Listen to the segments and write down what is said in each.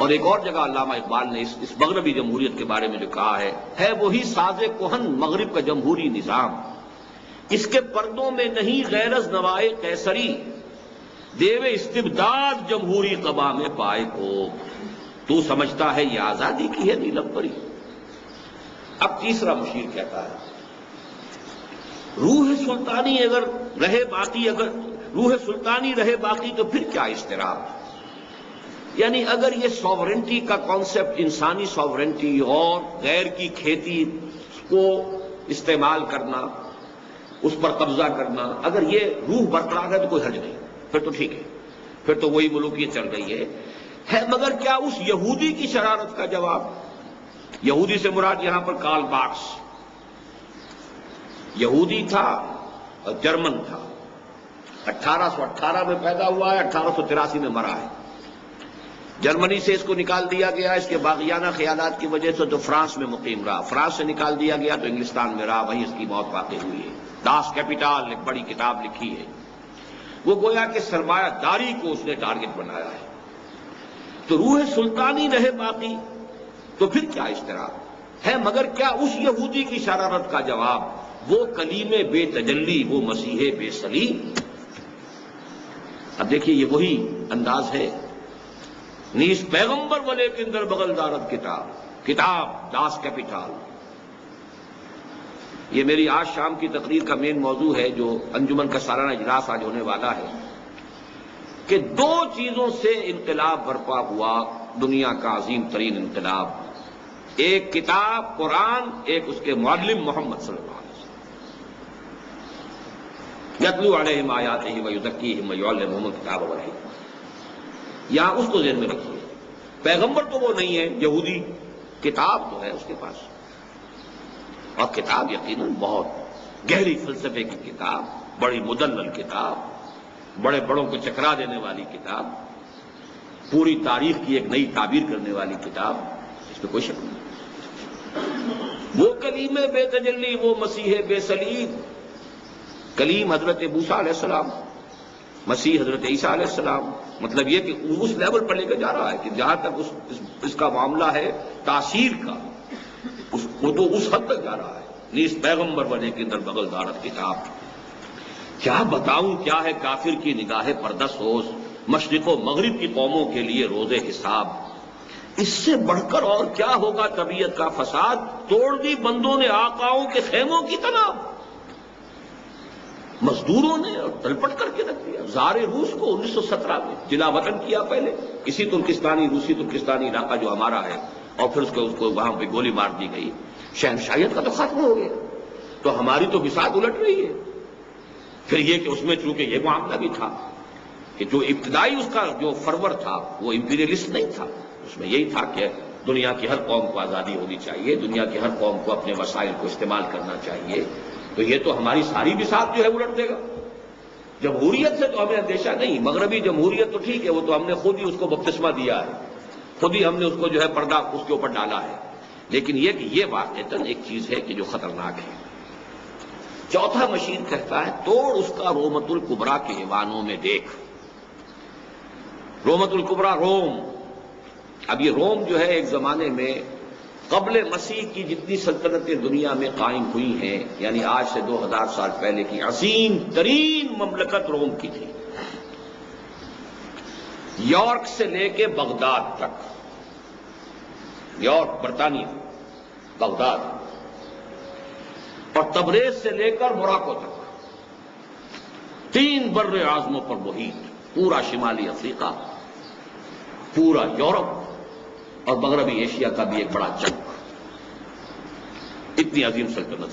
اور ایک اور جگہ علامہ اقبال نے اس مغربی جمہوریت کے بارے میں جو کہا ہے وہی ساز کہن مغرب کا جمہوری نظام، اس کے پردوں میں نہیں غیر از نوائے قیصری، دیو استبداد جمہوری قبا میں پائے کو، تو سمجھتا ہے یہ آزادی کی ہے نیلم پری۔ اب تیسرا مشیر کہتا ہے روح سلطانی اگر رہے باقی، اگر روح سلطانی رہے باقی تو پھر کیا اضطراب، یعنی اگر یہ ساورنٹی کا کانسیپٹ، انسانی ساورنٹی اور غیر کی کھیتی کو استعمال کرنا، اس پر قبضہ کرنا، اگر یہ روح برقرار ہے تو کوئی حرج نہیں، پھر تو ٹھیک ہے، پھر تو وہی ملوکیت چل رہی ہے مگر کیا اس یہودی کی شرارت کا جواب، یہودی سے مراد یہاں پر کارل مارکس، یہودی تھا اور جرمن تھا، 1818 میں پیدا ہوا ہے، 1883 میں مرا ہے۔ جرمنی سے اس کو نکال دیا گیا اس کے باغیانہ خیالات کی وجہ سے، تو فرانس میں مقیم رہا، فرانس سے نکال دیا گیا تو انگلستان میں رہا، وہیں اس کی موت واقع ہوئی ہے۔ داس کیپیٹال ایک بڑی کتاب لکھی ہے، وہ گویا کہ سرمایہ داری کو اس نے ٹارگٹ بنایا ہے۔ تو روح سلطانی رہے باقی تو پھر کیا اضطراب ہے، مگر کیا اس یہودی کی شرارت کا جواب، وہ کلیم بے تجلی، وہ مسیح بے سلیم۔ اب دیکھیے یہ وہی انداز ہے، نیز پیغمبر والے کے اندر بغل دارت کتاب داس کیپیٹال۔ یہ میری آج شام کی تقریر کا مین موضوع ہے، جو انجمن کا سالانہ اجلاس آج ہونے والا ہے، کہ دو چیزوں سے انقلاب برپا ہوا، دنیا کا عظیم ترین انقلاب، ایک کتاب قرآن، ایک اس کے معلم محمد صلی اللہ علیہ وسلم، یتلو علیہم آیاتہ ویزکیہم ویعلمہم الکتاب والحکمہ۔ یہاں اس کو ذہن میں رکھیے، پیغمبر تو وہ نہیں ہے یہودی، کتاب تو ہے اس کے پاس، اور کتاب یقیناً بہت گہری فلسفے کی کتاب، بڑی مدلل کتاب، بڑے بڑوں کو چکرا دینے والی کتاب، پوری تاریخ کی ایک نئی تعبیر کرنے والی کتاب، اس میں کوئی شک نہیں۔ وہ کلیم بے تجلی، وہ مسیح بے سلیم، کلیم حضرت موسیٰ علیہ السلام، مسیح حضرت عیسیٰ علیہ السلام، مطلب یہ کہ اس لیول پر لے کے جا رہا ہے کہ جہاں تک اس کا معاملہ ہے تاثیر کا، وہ تو اس حد تک جا رہا ہے، نیز پیغمبر بنے کے اندر بغل دارت کتاب۔ کیا بتاؤں کیا ہے کافر کی نگاہ پردہ سوز، مشرق و مغرب کی قوموں کے لیے روز حساب، اس سے بڑھ کر اور کیا ہوگا طبیعت کا فساد، توڑ دی بندوں نے آقاؤں کے خیموں کی تناب، مزدوروں نے اور تلپٹ کر کے رکھ دیا۔ زار روس کو 1917 میں جلا وطن کیا، پہلے اسی ترکستانی، روسی ترکستانی علاقہ جو ہمارا ہے، اور پھر اس کو وہاں پہ گولی مار دی گئی، شہنشاہیت کا تو ختم ہو گیا، تو ہماری تو بساط الٹ رہی ہے۔ پھر یہ کہ اس میں چونکہ یہ معاملہ بھی تھا کہ جو ابتدائی اس کا جو فرور تھا وہ امپیریلسٹ نہیں تھا، اس میں یہی تھا کہ دنیا کی ہر قوم کو آزادی ہونی چاہیے، دنیا کی ہر قوم کو اپنے وسائل کو استعمال کرنا چاہیے، تو یہ تو ہماری ساری بساط جو ہے الٹ دے گا۔ جمہوریت سے تو ہمیں اندیشہ نہیں، مغربی جمہوریت تو ٹھیک ہے، وہ تو ہم نے خود ہی اس کو بپتسمہ دیا ہے، خود ہی ہم نے اس کو جو ہے پردہ اس کے اوپر ڈالا ہے، لیکن یہ کہ یہ واقعتاً ایک چیز ہے کہ جو خطرناک ہے۔ چوتھا مشیر کہتا ہے توڑ اس کا رومت الکبریٰ کے ایوانوں میں دیکھ۔ رومت الکبریٰ روم، اب یہ روم جو ہے ایک زمانے میں قبل مسیح کی جتنی سلطنتیں دنیا میں قائم ہوئی ہیں، یعنی آج سے 2000 سال پہلے کی عظیم ترین مملکت روم کی تھی، یارک سے لے کے بغداد تک، یارک برطانیہ، بغداد، اور تبریز سے لے کر موراکو تک، 3 بر اعظموں پر محیط، پورا شمالی افریقہ، پورا یورپ اور مغربی ایشیا کا بھی ایک بڑا چنک، اتنی عظیم سلطنت۔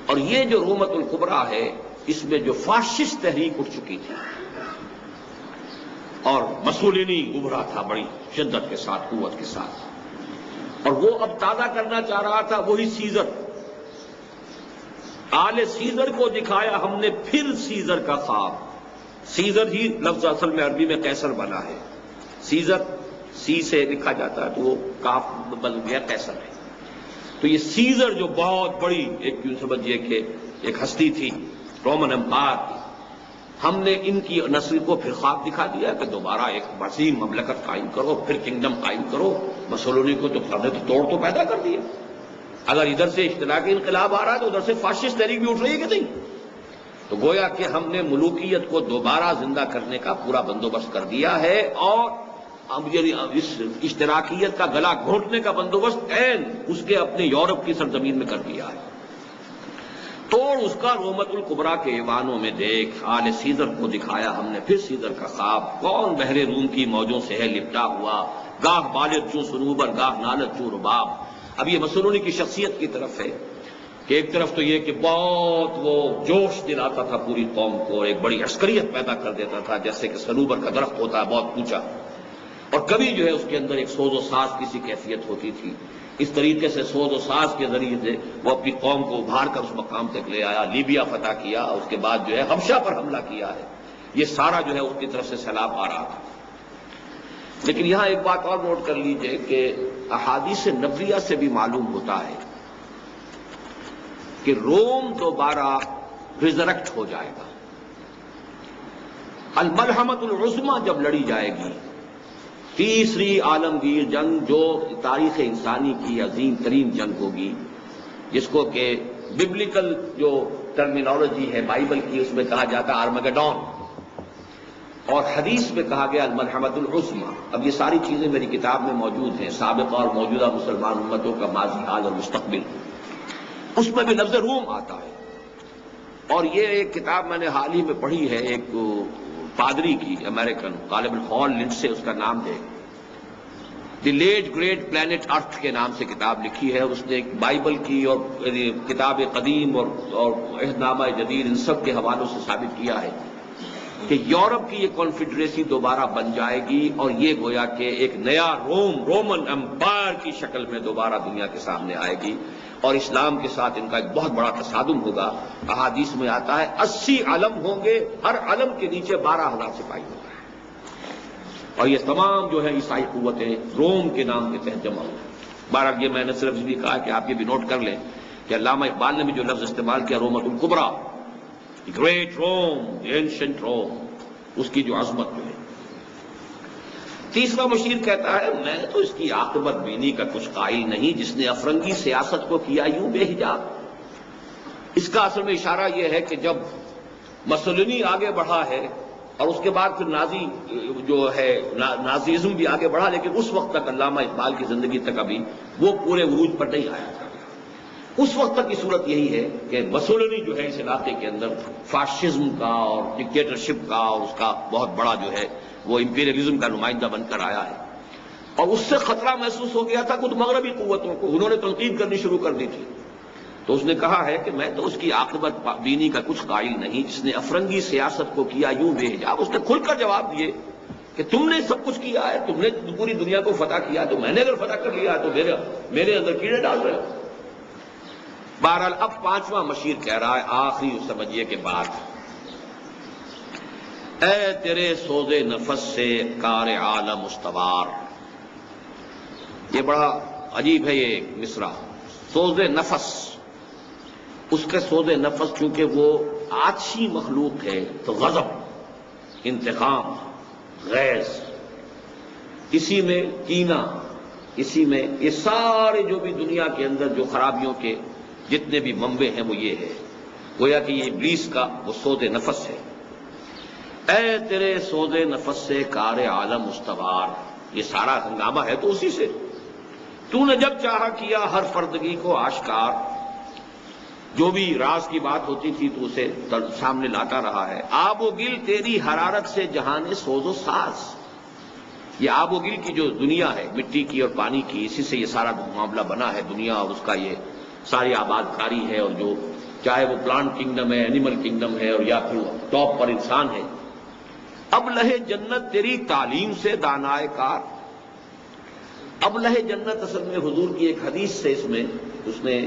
اور یہ جو رومت الکبریٰ ہے، اس میں جو فاشسٹ تحریک اٹھ چکی تھی اور مسولینی ابھرا تھا بڑی شدت کے ساتھ، قوت کے ساتھ، اور وہ اب تازہ کرنا چاہ رہا تھا وہی سیزر، آل سیزر کو دکھایا ہم نے پھر سیزر کا خواب۔ سیزر ہی لفظ اصل میں عربی میں قیصر بنا ہے، سیزر سی سے لکھا جاتا ہے تو وہ کاف بن گیا قیصر ہے۔ تو یہ سیزر جو بہت بڑی ایک یوں سمجھیے کہ ایک ہستی تھی رومن امپائر کی، ہم نے ان کی نسل کو پھر خواب دکھا دیا کہ دوبارہ ایک وسیع مملکت قائم کرو، پھر کنگڈم قائم کرو. مسولینی کو تو ہم نے توڑ تو پیدا کر دیا. اگر ادھر سے اشتراکی انقلاب آ رہا ہے تو ادھر سے فاشسٹ تحریک بھی اٹھ رہی ہے کہ نہیں؟ تو گویا کہ ہم نے ملوکیت کو دوبارہ زندہ کرنے کا پورا بندوبست کر دیا ہے، اور اس اشتراکیت کا گلا گھونٹنے کا بندوبست عین اس کے اپنے یورپ کی سرزمین میں کر دیا ہے. توڑ اس کا رومت الکبریٰ کے ایوانوں میں دیکھ. آل سیزر کو دکھایا ہم نے پھر سیزر کا خواب. کون بحر روم کی موجوں سے ہے لپٹا ہوا، گاہ بالغ چوں صنوبر گاہ نالت چوں رباب. اب یہ مسولینی کی شخصیت کی طرف ہے کہ ایک طرف تو یہ کہ بہت وہ جوش دلاتا تھا پوری قوم کو، ایک بڑی عسکریت پیدا کر دیتا تھا، جیسے کہ صنوبر کا درخت ہوتا ہے بہت اونچا، اور کبھی جو ہے اس کے اندر ایک سوز و ساز کی سی کیفیت ہوتی تھی. اس طریقے سے سوز و ساز کے ذریعے سے وہ اپنی قوم کو ابھار کر اس مقام تک لے آیا. لیبیا فتح کیا، اس کے بعد جو ہے حبشہ پر حملہ کیا ہے. یہ سارا جو ہے اس کی طرف سے سیلاب آ رہا تھا. لیکن یہاں ایک بات اور نوٹ کر لیجئے کہ احادیث نبویہ سے بھی معلوم ہوتا ہے کہ روم دوبارہ ریزریکٹ ہو جائے گا. الملحمۃ العظمیٰ جب لڑی جائے گی، تیسری عالمگیر جنگ جو تاریخ انسانی کی عظیم ترین جنگ ہوگی، جس کو کہ ببلیکل جو ٹرمینالوجی ہے بائبل کی اس میں کہا جاتا ہے آرمگڈون، اور حدیث میں کہا گیا الملحمۃ العظمیٰ. اب یہ ساری چیزیں میری کتاب میں موجود ہیں، سابقہ اور موجودہ مسلمان امتوں کا ماضی، حال اور مستقبل. اس میں بھی لفظ روم آتا ہے. اور یہ ایک کتاب میں نے حال ہی میں پڑھی ہے، ایک پادری کی، امریکن، غالباً ہال لنڈسے اس کا نام ہے، دی لیٹ گریٹ پلانٹ ارتھ کے نام سے کتاب لکھی ہے. اس نے ایک بائبل کی اور کتاب قدیم اور عہد نامہ جدید ان سب کے حوالوں سے ثابت کیا ہے کہ یورپ کی یہ کانفیڈریسی دوبارہ بن جائے گی، اور یہ گویا کہ ایک نیا رومن امپائر کی شکل میں دوبارہ دنیا کے سامنے آئے گی، اور اسلام کے ساتھ ان کا ایک بہت بڑا تصادم ہوگا. احادیث میں آتا ہے 80 علم ہوں گے، ہر علم کے نیچے 12,000 سپاہی ہوگا، اور یہ تمام جو ہے عیسائی قوتیں روم کے نام کے تحت جمع ہوگی. بہرحال یہ میں نے صرف اس لیے کہا کہ آپ یہ بھی نوٹ کر لیں کہ علامہ اقبال نے بھی جو لفظ استعمال کیا رومت الکبریٰ، گریٹ روم، اینشنٹ روم، اس کی جو عظمت جو ہے. تیسرا مشیر کہتا ہے میں تو اس کی عاقبت بینی کا کچھ قائل نہیں جس نے افرنگی سیاست کو کیا یوں بے حجاب. اس کا اصل میں اشارہ یہ ہے کہ جب مسولینی آگے بڑھا ہے اور اس کے بعد پھر نازی جو ہے نازیزم بھی آگے بڑھا، لیکن اس وقت تک علامہ اقبال کی زندگی تک ابھی وہ پورے عروج پر نہیں آیا تھا. اس وقت تک کی صورت یہی ہے کہ مسولینی جو ہے اس علاقے کے اندر فاشزم کا اور ڈکٹیٹرشپ کا اور اس کا بہت بڑا جو ہے وہ امپیریلزم کا نمائندہ بن کر آیا ہے، اور اس سے خطرہ محسوس ہو گیا تھا خود مغربی قوتوں کو. انہوں نے تنقید کرنی شروع کر دی تھی، تو اس نے کہا ہے کہ میں تو اس کی عاقبت بینی کا کچھ قائل نہیں جس نے افرنگی سیاست کو کیا یوں بے حجاب. اس نے کھل کر جواب دیے کہ تم نے سب کچھ کیا ہے، تم نے پوری دنیا کو فتح کیا، تو میں نے اگر فتح کر لیا ہے تو میرے اندر کیڑے ڈال رہے ہو. بہرحال اب پانچواں مشیر کہہ رہا ہے آخری سمجھیے کے بعد، اے تیرے سوز نفس سے کار عالم استوار. یہ بڑا عجیب ہے یہ مصرع، سوز نفس. اس کے سوز نفس چونکہ وہ آتشی مخلوق ہے تو غضب، انتقام، غیظ، اسی میں کینہ، اسی میں یہ سارے جو بھی دنیا کے اندر جو خرابیوں کے جتنے بھی منبع ہیں وہ یہ ہے. گویا کہ یہ ابلیس کا وہ سوز نفس ہے. اے تیرے سوز نفس سے کار عالم استوار. یہ سارا ہنگامہ ہے تو اسی سے. تو نے جب چاہا کیا ہر فردگی کو آشکار. جو بھی راز کی بات ہوتی تھی تو اسے سامنے لاتا رہا ہے. آب و گل تیری حرارت سے جہان سوز و ساز. یہ آب و گل کی جو دنیا ہے مٹی کی اور پانی کی، اسی سے یہ سارا معاملہ بنا ہے دنیا، اور اس کا یہ ساری آباد کاری ہے، اور جو چاہے وہ پلانٹ کنگڈم ہے، اینیمل کنگڈم ہے، اور یا پھر ٹاپ پر انسان ہے. اب لہے جنت تیری تعلیم سے دانائے کار. اب لہے جنت اصل میں حضور کی ایک حدیث سے اس نے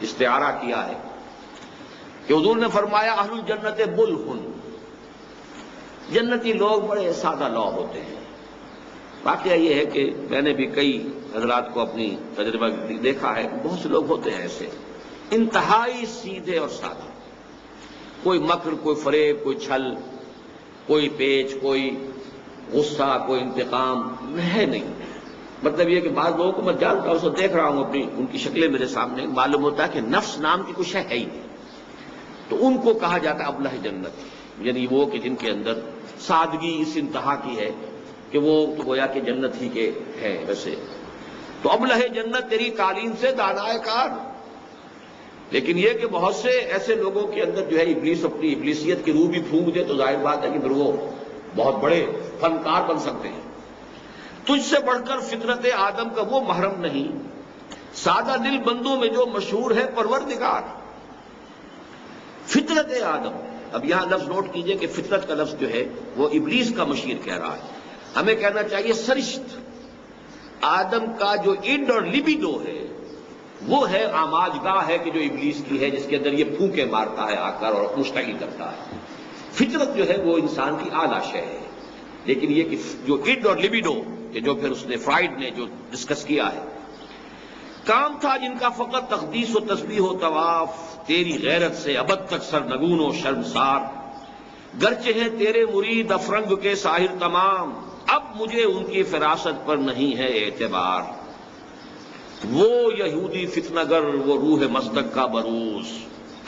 استعارہ کیا ہے کہ حضور نے فرمایا اہل الجنت بلہن. جنتی لوگ بڑے سادہ لوح ہوتے ہیں. واقعہ یہ ہے کہ میں نے بھی کئی حضرات کو اپنی تجربہ دیکھا ہے، بہت سے لوگ ہوتے ہیں ایسے انتہائی سیدھے اور سادہ. کوئی مکر، کوئی فریب، کوئی چھل، کوئی پیچ، کوئی غصہ، کوئی انتقام ہے نہیں۔ مطلب یہ کہ بعض لوگوں کو میں جانتا ہوں، اسے دیکھ رہا ہوں، اپنی ان کی شکلیں میرے سامنے، معلوم ہوتا ہے کہ نفس نام کی کچھ ہے ہی نہیں، تو ان کو کہا جاتا ہے ابلہ جنت، یعنی وہ کہ جن کے اندر سادگی اس انتہا کی ہے کہ وہ تو گویا کہ جنت ہی کے ہے۔ ویسے تو ابلہ جنت تیری تعلیم سے دانائے کار، لیکن یہ کہ بہت سے ایسے لوگوں کے اندر جو ہے ابلیس اپنی ابلیسیت کی روح بھی پھونک دے تو ظاہر بات ہے کہ پھر وہ بہت بڑے فنکار بن سکتے ہیں۔ تجھ سے بڑھ کر فطرت آدم کا وہ محرم نہیں، سادہ دل بندوں میں جو مشہور ہے پروردگار۔ فطرت آدم، اب یہاں لفظ نوٹ کیجئے کہ فطرت کا لفظ جو ہے وہ ابلیس کا مشیر کہہ رہا ہے، ہمیں کہنا چاہیے سرشت۔ آدم کا جو انڈ اور لبیڈو ہے وہ ہے آماج گاہ ہے کہ جو ابلیس کی ہے، جس کے اندر یہ پھونکے مارتا ہے آ کر اور مشتعل کرتا ہے۔ فطرت جو ہے وہ انسان کی اعلیٰ شے ہے، لیکن یہ کہ جو انڈ اور لبیڈو کہ جو پھر اس نے فرائڈ نے جو ڈسکس کیا ہے، کام تھا جن کا فقط تقدیس و تسبیح و طواف، تیری غیرت سے ابد تک سرنگون و شرمسار، گرچہ ہیں تیرے مرید افرنگ کے ساحر تمام، اب مجھے ان کی فراست پر نہیں ہے اعتبار۔ وہ یہودی فتنہ گر، وہ روح مصدق کا بروز،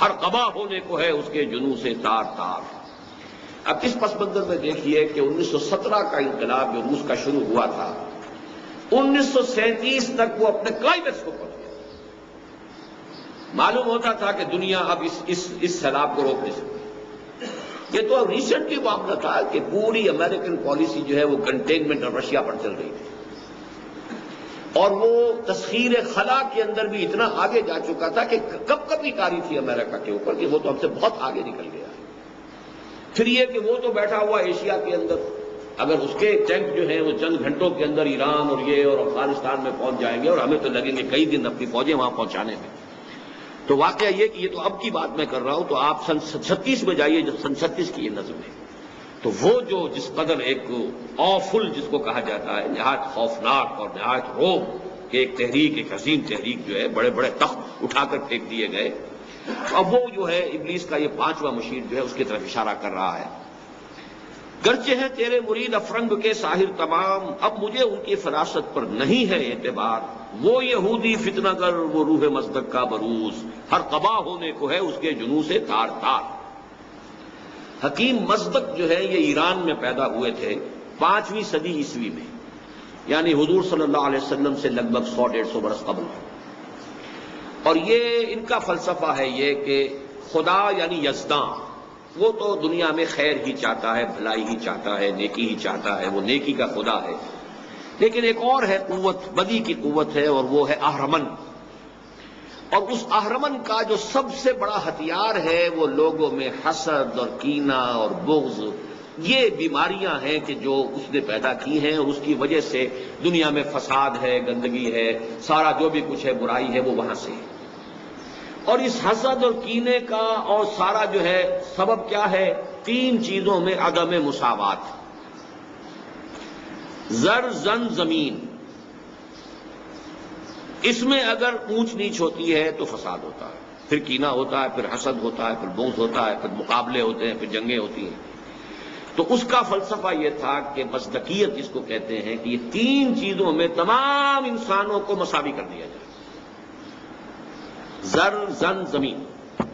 ہر قبا ہونے کو ہے اس کے جنوں سے تار تار۔ اب اس پس منظر میں دیکھیے کہ 1917 کا انقلاب جو روس کا شروع ہوا تھا، 1937 تک وہ اپنے کلائمیکس کو پہنچ گیا۔ معلوم ہوتا تھا کہ دنیا اب اس سیلاب کو روک نہیں سکتی۔ یہ تو اب ریسنٹلی معاملہ تھا کہ پوری امریکن پالیسی جو ہے وہ کنٹینمنٹ اور رشیا پر چل رہی تھی، اور وہ تسخیر خلا کے اندر بھی اتنا آگے جا چکا تھا کہ کب کبھی کاری تھی امریکہ کے اوپر کہ وہ تو ہم سے بہت آگے نکل گیا۔ پھر یہ کہ وہ تو بیٹھا ہوا ایشیا کے اندر، اگر اس کے ٹینک جو ہیں وہ چند گھنٹوں کے اندر ایران اور یہ اور افغانستان میں پہنچ جائیں گے، اور ہمیں تو لگیں گے کئی دن اپنی فوجیں وہاں پہنچانے میں۔ تو واقعہ یہ کہ یہ تو اب کی بات میں کر رہا ہوں، تو آپ سن 36 میں جائیے، جو سن 36 کی یہ نظم ہے، تو وہ جو جس قدر ایک آفل جس کو کہا جاتا ہے، نہایت خوفناک اور نہایت روب کہ ایک تحریک، ایک عظیم تحریک جو ہے، بڑے بڑے تخت اٹھا کر پھینک دیے گئے۔ اب وہ جو ہے ابلیس کا یہ 5واں مشیر جو ہے اس کی طرف اشارہ کر رہا ہے، گرچہ ہیں تیرے مرید افرنگ کے ساحر تمام، اب مجھے ان کی فراست پر نہیں ہے اعتبار۔ وہ یہودی فتنہ گر، وہ روح مصدق کا بروز، ہر قبا ہونے کو ہے اس کے جنوں سے تار تار۔ حکیم مصدق جو ہے یہ ایران میں پیدا ہوئے تھے 5ویں صدی عیسوی میں، یعنی حضور صلی اللہ علیہ وسلم سے لگ بھگ 100-150 برس قبل، اور یہ ان کا فلسفہ ہے یہ کہ خدا یعنی یزداں وہ تو دنیا میں خیر ہی چاہتا ہے، بھلائی ہی چاہتا ہے، نیکی ہی چاہتا ہے، وہ نیکی کا خدا ہے، لیکن ایک اور ہے قوت، بدی کی قوت ہے، اور وہ ہے اہرمن، اور اس اہرمن کا جو سب سے بڑا ہتھیار ہے وہ لوگوں میں حسد اور کینہ اور بغض، یہ بیماریاں ہیں کہ جو اس نے پیدا کی ہیں، اور اس کی وجہ سے دنیا میں فساد ہے، گندگی ہے، سارا جو بھی کچھ ہے برائی ہے وہ وہاں سے ہے۔ اور اس حسد اور کینے کا اور سارا جو ہے سبب کیا ہے؟ 3 چیزوں میں عدم مساوات، زر زن زمین، اس میں اگر اونچ نیچ ہوتی ہے تو فساد ہوتا ہے، پھر کینہ ہوتا ہے، پھر حسد ہوتا ہے، پھر بغض ہوتا ہے، پھر مقابلے ہوتے ہیں، پھر جنگیں ہوتی ہیں۔ تو اس کا فلسفہ یہ تھا کہ مصداقیت جس کو کہتے ہیں کہ یہ 3 چیزوں میں تمام انسانوں کو مساوی کر دیا جائے، زر زن زمین،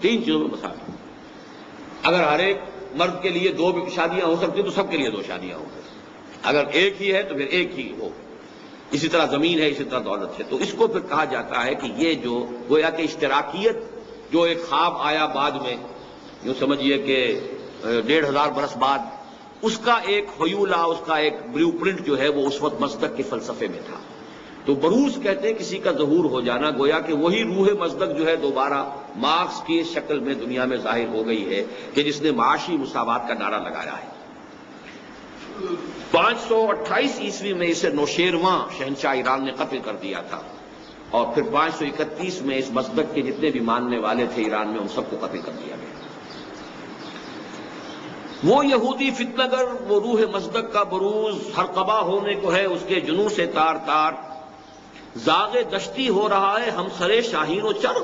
3 چیزوں میں مساوی۔ اگر ہر ایک مرد کے لیے 2 شادیاں ہو سکتی تو سب کے لیے 2 شادیاں ہوں، اگر ایک ہی ہے تو پھر ایک ہی ہو، اسی طرح زمین ہے، اسی طرح دولت ہے۔ تو اس کو پھر کہا جاتا ہے کہ یہ جو گویا کہ اشتراکیت جو ایک خواب آیا بعد میں، یوں سمجھیے کہ 1500 برس بعد، اس کا ایک حیولہ، اس کا ایک بلیو پرنٹ جو ہے وہ اس وقت مصدق کے فلسفے میں تھا۔ تو بروز کہتے ہیں کسی کا ظہور ہو جانا، گویا کہ وہی روح مصدق جو ہے دوبارہ مارکس کی شکل میں دنیا میں ظاہر ہو گئی ہے کہ جس نے معاشی مساوات کا نعرہ لگایا ہے۔ 528 عیسوی میں اسے نوشیرواں شہنشاہ ایران نے قتل کر دیا تھا، اور پھر 531 میں اس مصدق کے جتنے بھی ماننے والے تھے ایران میں ان سب کو قتل کر دیا گیا۔ وہ یہودی فتنہ گر، وہ روح مصدق کا بروز، ہر قبا ہونے کو ہے اس کے جنوں سے تار تار، زاغ دشتی ہو رہا ہے ہم سرے شاہین و چرغ،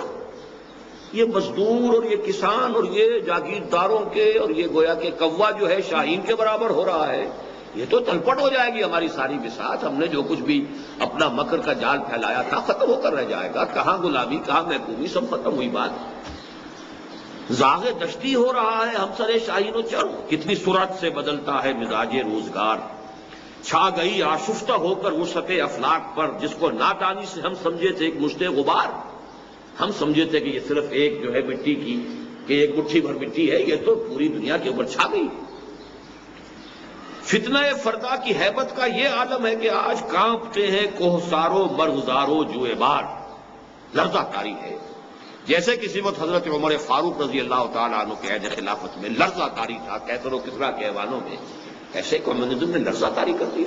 یہ مزدور اور یہ کسان اور یہ جاگیرداروں کے اور یہ گویا کہ کوا جو ہے شاہین کے برابر ہو رہا ہے، یہ تو تلپٹ ہو جائے گی ہماری ساری بساط. ہم نے جو کچھ بھی اپنا مکر کا جال پھیلایا تھا ختم ہو کر رہ جائے گا. کہاں غلامی، کہاں محکومی، سب ختم ہوئی بات. زاغ دشتی ہو رہا ہے ہم سر شاہین و چرو. کتنی سرعت سے بدلتا ہے مزاج روزگار. چھا گئی آشفتہ ہو کر وسعت افلاک پر، جس کو نادانی سے ہم سمجھے تھے ایک مشت غبار. ہم سمجھے تھے کہ یہ صرف ایک جو ہے مٹی کی، کہ ایک مٹھی بھر مٹی ہے، یہ تو پوری دنیا کے اوپر چھا گئی. فتنہ فردا کی ہیبت کا یہ عالم ہے کہ آج کانپتے ہیں کوہسارو مرغزارو جوئے بار. لرزہ طاری ہے. جیسے کسی وقت حضرت عمر فاروق رضی اللہ تعالیٰ عنہ کے عہد خلافت میں لرزہ طاری تھا کیسر و کسریٰ کے ایوانوں میں، ایسے کمیونزم نے لرزہ طاری کر دی.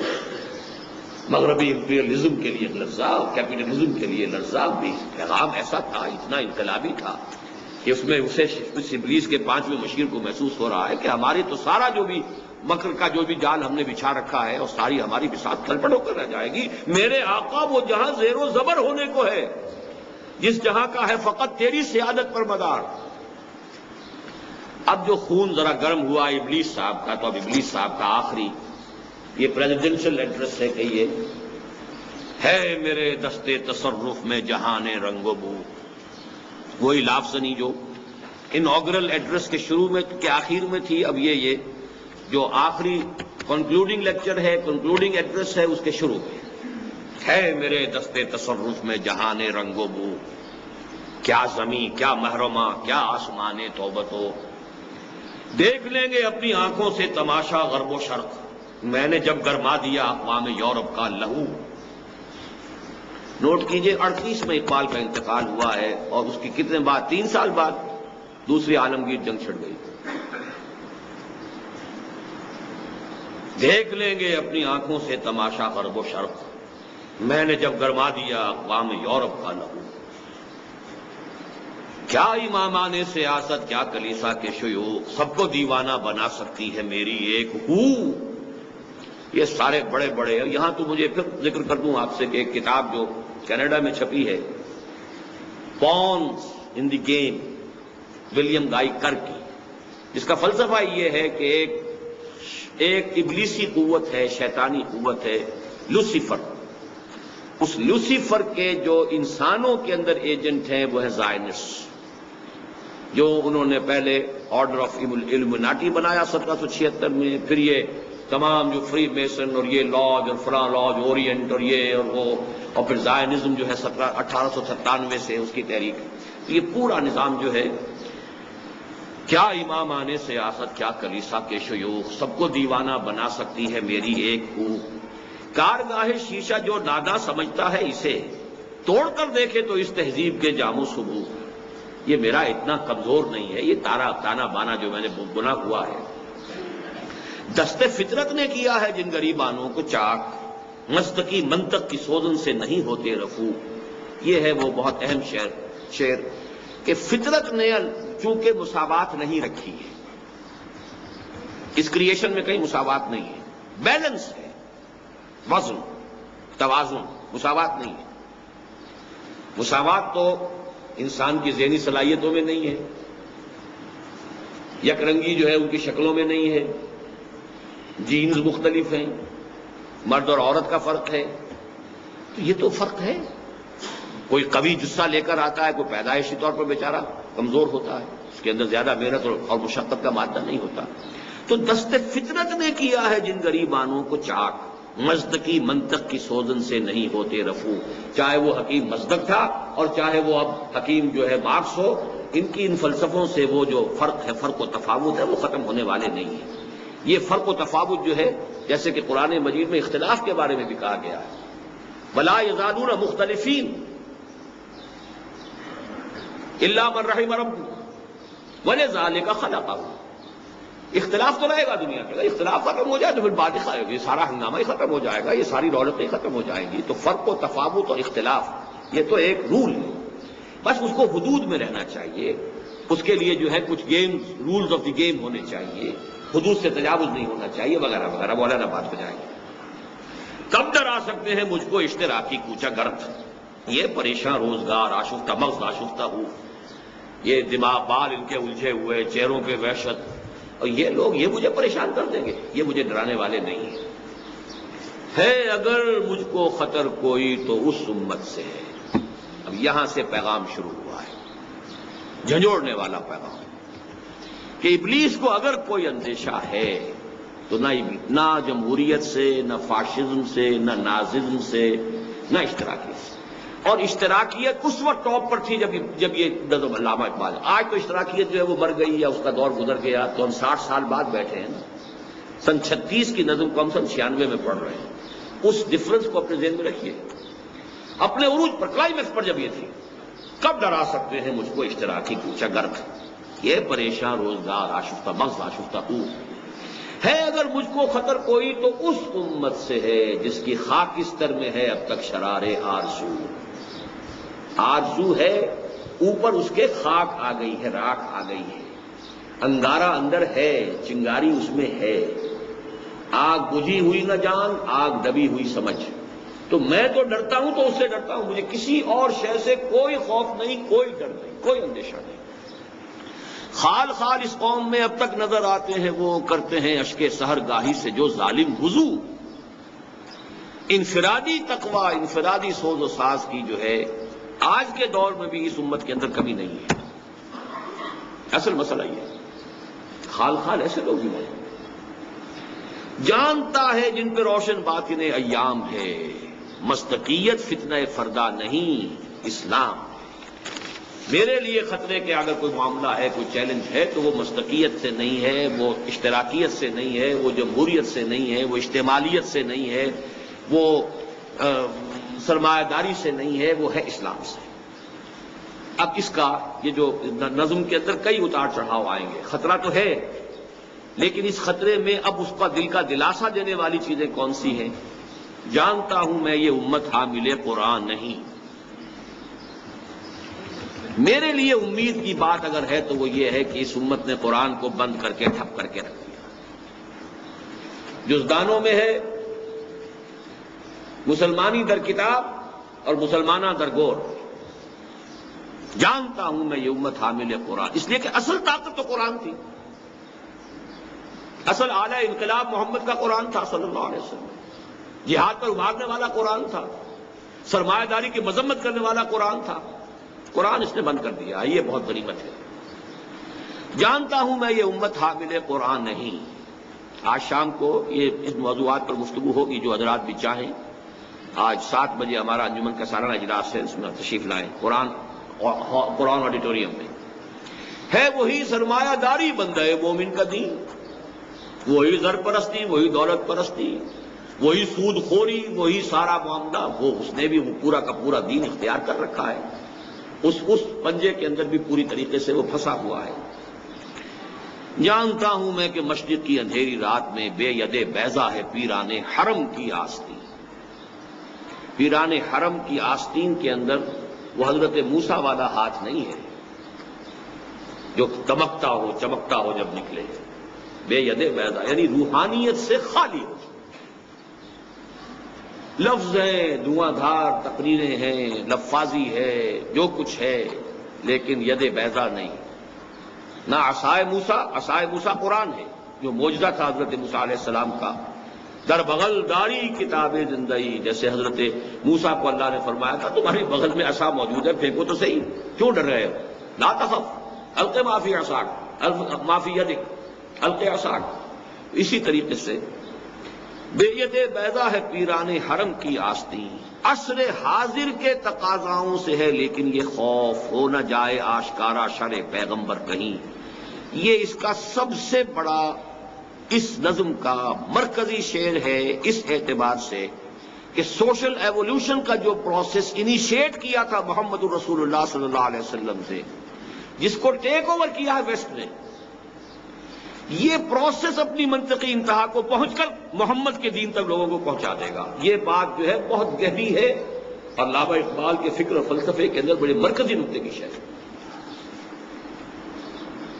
مغربی امپیریلزم کے لیے لرزہ اور کیپٹلزم کے لیے لرزہ. بھی پیغام ایسا تھا، اتنا انقلابی تھا کہ اس میں اسے ابلیس کے 5ویں مشیر کو محسوس ہو رہا ہے کہ ہماری تو سارا جو بھی مکر کا جو بھی جال ہم نے بچھا رکھا ہے اور ساری ہماری بساط تلپٹ ہو کر رہ جائے گی. میرے آقا وہ جہاں زیر و زبر ہونے کو ہے، جس جہاں کا ہے فقط تیری سیادت پر مدار. اب جو خون ذرا گرم ہوا ابلیس صاحب کا، تو اب ابلیس صاحب کا آخری یہ پریزیڈنشل ایڈریس ہے کہ یہ ہے میرے دستے تصرف میں جہان رنگ و بو. وہی لافزنی جو انوگرل ایڈریس کے شروع میں کے آخر میں تھی، اب یہ جو آخری کنکلوڈنگ لیکچر ہے، کنکلوڈنگ ایڈریس ہے، اس کے شروع میں ہے میرے دستے تصرف میں جہان رنگ و بو. کیا زمین، کیا محرمہ، کیا آسمان توبتو. دیکھ لیں گے اپنی آنکھوں سے تماشا غرب و شرق، میں نے جب گرما دیا اقوام یورپ کا لہو. نوٹ کیجئے 38 میں اقبال کا انتقال ہوا ہے اور اس کی کتنے بعد، 3 سال بعد دوسری عالمگیر جنگ چھڑ گئی. دیکھ لیں گے اپنی آنکھوں سے تماشا غرب و شرق، میں نے جب گرما دیا اقوام یورپ کا لہو. کیا امامان سیاست، کیا کلیسا کے شیوخ، سب کو دیوانہ بنا سکتی ہے میری ایک ہو. یہ سارے بڑے بڑے. یہاں تو مجھے پھر ذکر کر دوں آپ سے کہ ایک کتاب جو کینیڈا میں چھپی ہے، pawns in the game, William Guy Carr کی، جس کا فلسفہ یہ ہے کہ ایک ابلیسی قوت ہے، شیطانی قوت ہے لوسیفر. اس لوسیفر کے جو انسانوں کے اندر ایجنٹ ہیں وہ ہے زائنسٹ، جو انہوں نے پہلے آرڈر آف ایلومیناٹی بنایا 1776 میں. پھر یہ تمام جو فری میسن اور یہ لاج اور فلاں لاج اورینٹ اور یہ اور وہ، اور پھر زائنزم جو ہے 1897 سے اس کی تحریک. یہ پورا نظام جو ہے، کیا امامان سیاست، کیا کلیسا کے شیوخ، سب کو دیوانہ بنا سکتی ہے میری ایک ہو. کارگاہ شیشہ جو نادا سمجھتا ہے اسے، توڑ کر دیکھے تو اس تہذیب کے جام و صبح. یہ میرا اتنا کمزور نہیں ہے، یہ تانا بانا جو میں نے گنا ہوا ہے. دست فطرت نے کیا ہے جن غریبانوں کو چاک، مستقی منطق کی سوزن سے نہیں ہوتے رفو. یہ ہے وہ بہت اہم شعر کہ فطرت نے چونکہ مساوات نہیں رکھی ہے، اس کریشن میں کہیں مساوات نہیں ہے، بیلنس ہے، وزن، توازن، مساوات نہیں ہے. مساوات تو انسان کی ذہنی صلاحیتوں میں نہیں ہے، یک رنگی جو ہے ان کی شکلوں میں نہیں ہے، جینز مختلف ہیں، مرد اور عورت کا فرق ہے. تو یہ تو فرق ہے. کوئی قوی جسہ لے کر آتا ہے، کوئی پیدائشی طور پر بیچارہ کمزور ہوتا ہے، اس کے اندر زیادہ محنت اور مشقت کا مادہ نہیں ہوتا. تو دست فطرت نے کیا ہے جن غریبانوں کو چاک، مزدقی منطق کی سوزن سے نہیں ہوتے رفو. چاہے وہ حکیم مزدق تھا اور چاہے وہ اب حکیم جو ہے مارکس ہو، ان کی ان فلسفوں سے وہ جو فرق ہے، فرق و تفاوت ہے، وہ ختم ہونے والے نہیں ہیں. یہ فرق و تفاوت جو ہے، جیسے کہ قرآن مجید میں اختلاف کے بارے میں بھی کہا گیا ہے، وَلَا يَزَالُونَ مُخْتَلِفِينَ إِلَّا مَن رَحِمَ رَبُّكَ وَلِذَٰلِكَ خَلَقَهُ. اختلاف تو رہے گا دنیا کے، اختلاف ختم ہو جائے تو پھر بات یہ سارا ہنگامہ ہی ختم ہو جائے گا، یہ ساری رونقیں ختم ہو جائیں گی. تو فرق و تفاوت اور اختلاف یہ تو ایک رول ہے، بس اس کو حدود میں رہنا چاہیے. اس کے لیے جو ہے کچھ games, rules of the game ہونے چاہیے، حدود سے تجاوز نہیں ہونا چاہیے، وغیرہ وغیرہ. مولانا بات ہو جائے گی. کب ڈرا سکتے ہیں مجھ کو اشتراکی کوچہ گرد، یہ پریشاں روزگار آشفتہ مغز آشفتہ ہوں. یہ دماغ بال ان کے الجھے ہوئے، چہروں پہ وحشت، اور یہ لوگ یہ مجھے پریشان کر دیں گے، یہ مجھے ڈرانے والے نہیں ہیں۔ ہے اگر مجھ کو خطر کوئی تو اس امت سے ہے۔ اب یہاں سے پیغام شروع ہوا ہے، جھنجھوڑنے والا پیغام، کہ ابلیس کو اگر کوئی اندیشہ ہے تو نہ جمہوریت سے، نہ فاشزم سے، نہ ناززم سے، نہ اشتراکیت سے۔ اور اشتراکیت اس وقت ٹاپ پر تھی جب یہ نظم علامہ اقبال، آج تو اشتراکیت جو ہے وہ مر گئی یا اس کا دور گزر گیا، تو ہم 60 سال بعد بیٹھے ہیں نا۔ سن 36 کی نظم کو ہم سن 96 میں پڑھ رہے ہیں۔ اس ڈفرنس کو اپنے ذہن میں رکھیے۔ اپنے عروج پر، کلائمیکس پر جب یہ تھی، کب ڈرا سکتے ہیں مجھ کو اشتراکی کوچہ گرد، یہ پریشان روزگار آشفتہ مغز آشفتہ او ہے اگر مجھ کو خطر کوئی تو اس امت سے ہے جس کی خاکستر میں ہے اب تک شرار آرزو۔ آرزو ہے، اوپر اس کے خاک آ گئی ہے، راکھ آ گئی ہے، انگارہ اندر ہے، چنگاری اس میں ہے، آگ بجھی ہوئی نہ جان، آگ دبی ہوئی سمجھ۔ تو میں تو ڈرتا ہوں تو اس سے ڈرتا ہوں، مجھے کسی اور شے سے کوئی خوف نہیں، کوئی ڈر نہیں، کوئی اندیشہ نہیں۔ خال خال اس قوم میں اب تک نظر آتے ہیں وہ کرتے ہیں اشک سحر گاہی سے جو ظالم وضو۔ انفرادی تقوی، انفرادی سوز و ساز کی جو ہے آج کے دور میں بھی اس امت کے اندر کمی نہیں ہے۔ اصل مسئلہ یہ ہے، خال خال ایسے لوگ بھی ہیں، جانتا ہے جن پہ روشن باطن ایام ہے، مستقیت فتنہ فردا نہیں اسلام۔ میرے لیے خطرے کے اگر کوئی معاملہ ہے، کوئی چیلنج ہے، تو وہ مستقیت سے نہیں ہے، وہ اشتراکیت سے نہیں ہے، وہ جمہوریت سے نہیں ہے، وہ اجتماعیت سے نہیں ہے، وہ سرمایہ داری سے نہیں ہے، وہ ہے اسلام سے۔ اب اس کا یہ جو نظم کے اندر کئی اتار چڑھاؤ آئیں گے، خطرہ تو ہے، لیکن اس خطرے میں اب اس کا دل کا دلاسا دینے والی چیزیں کون سی ہیں؟ جانتا ہوں میں یہ امت حامل قرآن نہیں۔ میرے لیے امید کی بات اگر ہے تو وہ یہ ہے کہ اس امت نے قرآن کو بند کر کے ٹھپ کر کے رکھ دیا، جزدانوں میں ہے مسلمانی در کتاب اور مسلمانہ در گور۔ جانتا ہوں میں یہ امت حامل قرآن، اس لیے کہ اصل طاقت تو قرآن تھی، اصل اعلی انقلاب محمد کا قرآن تھا صلی اللہ علیہ وسلم، جہاد پر ابھارنے والا قرآن تھا، سرمایہ داری کی مذمت کرنے والا قرآن تھا۔ قرآن اس نے بند کر دیا، یہ بہت غنیمت ہے۔ جانتا ہوں میں یہ امت حامل قرآن نہیں۔ آج شام کو یہ اس موضوعات پر گفتگو ہوگی، جو حضرات بھی چاہیں آج 7 بجے ہمارا انجمن کا سالانہ اجلاس ہے، اس میں تشریف لائیں۔ قرآن آڈیٹوریم میں ہے وہی سرمایہ داری بندہ مومن کا دین، وہی زر پرستی، وہی دولت پرستی، وہی سود خوری، وہی سارا معاملہ، وہ اس نے بھی وہ پورا کا پورا دین اختیار کر رکھا ہے، اس پنجے کے اندر بھی پوری طریقے سے وہ پھنسا ہوا ہے۔ جانتا ہوں میں کہ مشرق کی اندھیری رات میں بے ید بیضا ہے پیران حرم کی آستین۔ پیران حرم کی آستین کے اندر وہ حضرت موسیٰ والا ہاتھ نہیں ہے جو دمکتا ہو چمکتا ہو جب نکلے، بے ید بیضا یعنی روحانیت سے خالی ہو۔ لفظ ہیں، دھواں دھار تقریریں ہیں، لفاظی ہے، جو کچھ ہے، لیکن ید بیضا نہیں۔ نہ عصائے موسیٰ قرآن ہے جو معجزہ تھا حضرت موسیٰ علیہ السلام کا، در بغل داری کتاب زندگی، جیسے حضرت موسیٰ کو اللہ نے فرمایا تھا تمہارے بغل میں عصا موجود ہے، پھینکو تو صحیح، کیوں ڈر رہے ہو؟ لا تخف الق ما فی عصاک ما فی یدک الق عصاک۔ اسی طریقے سے بے ید بیضا ہے پیران حرم کی آستین، عصر حاضر کے تقاضاؤں سے ہے لیکن یہ خوف ہو نہ جائے آشکارا شر پیغمبر کہیں۔ یہ اس کا سب سے بڑا اس نظم کا مرکزی شعر ہے، اس اعتبار سے کہ سوشل ایوولوشن کا جو پروسیس انیشیٹ کیا تھا محمد الرسول اللہ صلی اللہ علیہ وسلم سے، جس کو ٹیک اوور کیا ہے ویسٹ نے، یہ پروسیس اپنی منطقی انتہا کو پہنچ کر محمد کے دین تک لوگوں کو پہنچا دے گا۔ یہ بات جو ہے بہت گہری ہے اور علامہ اقبال کے فکر و فلسفے کے اندر بڑے مرکزی نقطے کی شے ہے۔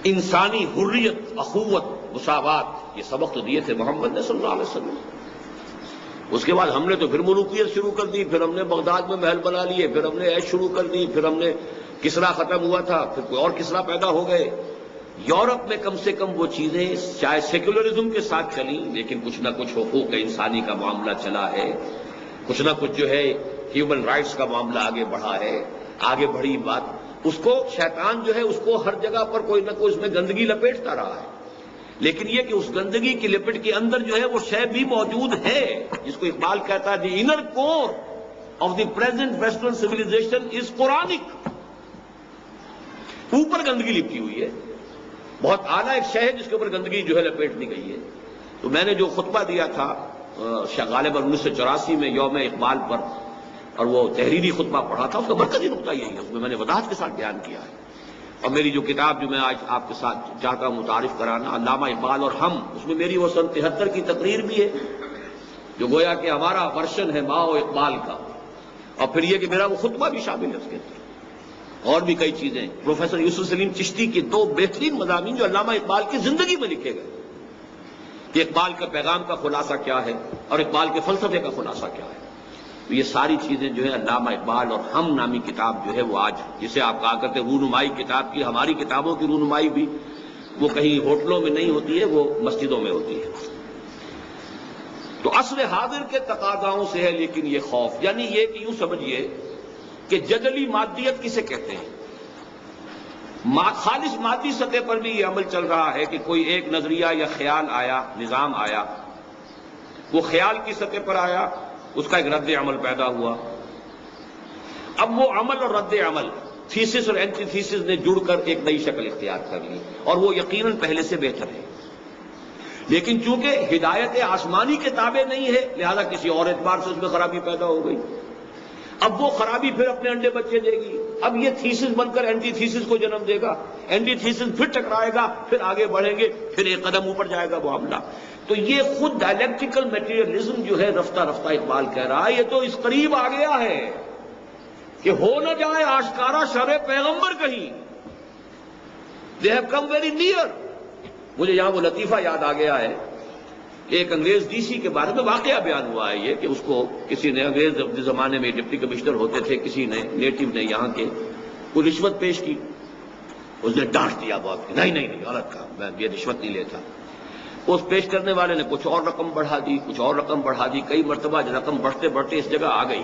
انسانی حریت، اخوت، مساوات، یہ سبق تو دیے تھے محمد نے صلی اللہ علیہ وسلم۔ اس کے بعد ہم نے تو پھر ملوکیت شروع کر دی، پھر ہم نے بغداد میں محل بنا لیے، پھر ہم نے عیش شروع کر دی، پھر ہم نے کسرا ختم ہوا تھا، پھر کوئی اور کسرا پیدا ہو گئے. یورپ میں کم سے کم وہ چیزیں چاہے سیکولرزم کے ساتھ چلیں، لیکن کچھ نہ کچھ حقوق انسانی کا معاملہ چلا ہے، کچھ نہ کچھ جو ہے ہیومن رائٹس کا معاملہ آگے بڑھا ہے. آگے بڑھی بات، اس کو شیطان جو ہے اس کو ہر جگہ پر کوئی نہ کوئی اس میں گندگی لپیٹتا رہا ہے. لیکن یہ کہ اس گندگی کی لپٹ کے اندر جو ہے وہ شے بھی موجود ہے جس کو اقبال کہتا ہے the inner core of the present western civilization is Quranic. اوپر گندگی لپٹی ہوئی ہے، بہت اعلیٰ ایک شے ہے جس کے اوپر گندگی جو ہے لپیٹ دی گئی ہے. تو میں نے جو خطبہ دیا تھا غالباً 1984 میں یوم اقبال پر، اور وہ تحریری خطبہ پڑھا تھا، اس کا مرکزی نقطہ یہی ہے، اس میں نے وضاحت کے ساتھ بیان کیا ہے. اور میری جو کتاب جو میں آج آپ کے ساتھ چاہتا ہوں متعارف کرانا، علامہ اقبال اور ہم، اس میں میری وہ سن 73 کی تقریر بھی ہے جو گویا کہ ہمارا ورشن ہے ماؤ اقبال کا. اور پھر یہ کہ میرا وہ خطبہ بھی شامل ہے اس کے اندر، اور بھی کئی چیزیں. پروفیسر یوسف سلیم چشتی کے 2 بہترین مضامین جو علامہ اقبال کی زندگی میں لکھے گئے کہ اقبال کا پیغام کا خلاصہ کیا ہے اور اقبال کے فلسفے کا خلاصہ کیا ہے. تو یہ ساری چیزیں جو ہے علامہ اقبال اور ہم نامی کتاب جو ہے وہ آج جسے آپ کہا کرتے رونمائی کتاب کی، ہماری کتابوں کی رونمائی بھی وہ کہیں ہوٹلوں میں نہیں ہوتی ہے، وہ مسجدوں میں ہوتی ہے. تو عصر حاضر کے تقاضاؤں سے ہے لیکن یہ خوف، یعنی یہ کہ یوں سمجھیے کہ جدلی مادیت کسے کہتے ہیں. خالص مادی سطح پر بھی یہ عمل چل رہا ہے کہ کوئی ایک نظریہ یا خیال آیا، نظام آیا، وہ خیال کی سطح پر آیا، اس کا ایک رد عمل پیدا ہوا. اب وہ عمل اور رد عمل، تھیسس اور اینٹی تھیسس نے جڑ کر ایک نئی شکل اختیار کر لی، اور وہ یقیناً پہلے سے بہتر ہے. لیکن چونکہ ہدایت آسمانی کے تابع نہیں ہے، لہذا کسی اور اعتبار سے اس میں خرابی پیدا ہو گئی. اب وہ خرابی پھر اپنے انڈے بچے دے گی. اب یہ تھیسس بن کر اینٹی تھیسس کو جنم دے گا، اینٹی تھیسس پھر ٹکرائے گا، پھر آگے بڑھیں گے، پھر ایک قدم اوپر جائے گا معاملہ. تو یہ خود ڈائلیکٹیکل میٹیریلزم جو ہے رفتہ رفتہ اقبال کہہ رہا ہے، یہ تو اس قریب آ گیا ہے کہ ہو نہ جائے آشکارا شر پیغمبر کہیں. They have come very near. مجھے یہاں وہ لطیفہ یاد آ گیا ہے، ایک انگریز ڈی سی کے بارے میں واقعہ بیان ہوا ہے یہ کہ اس کو کسی نے، انگریز اپنے زمانے میں ڈپٹی کمشنر ہوتے تھے، کسی نے نیٹو نے یہاں کے کوئی رشوت پیش کی. اس نے ڈانٹ دیا بہت کہ نہیں نہیں غلط کہا، میں یہ رشوت نہیں لیتا. اس پیش کرنے والے نے کچھ اور رقم بڑھا دی، کچھ اور رقم بڑھا دی، کئی مرتبہ رقم بڑھتے بڑھتے اس جگہ آ گئی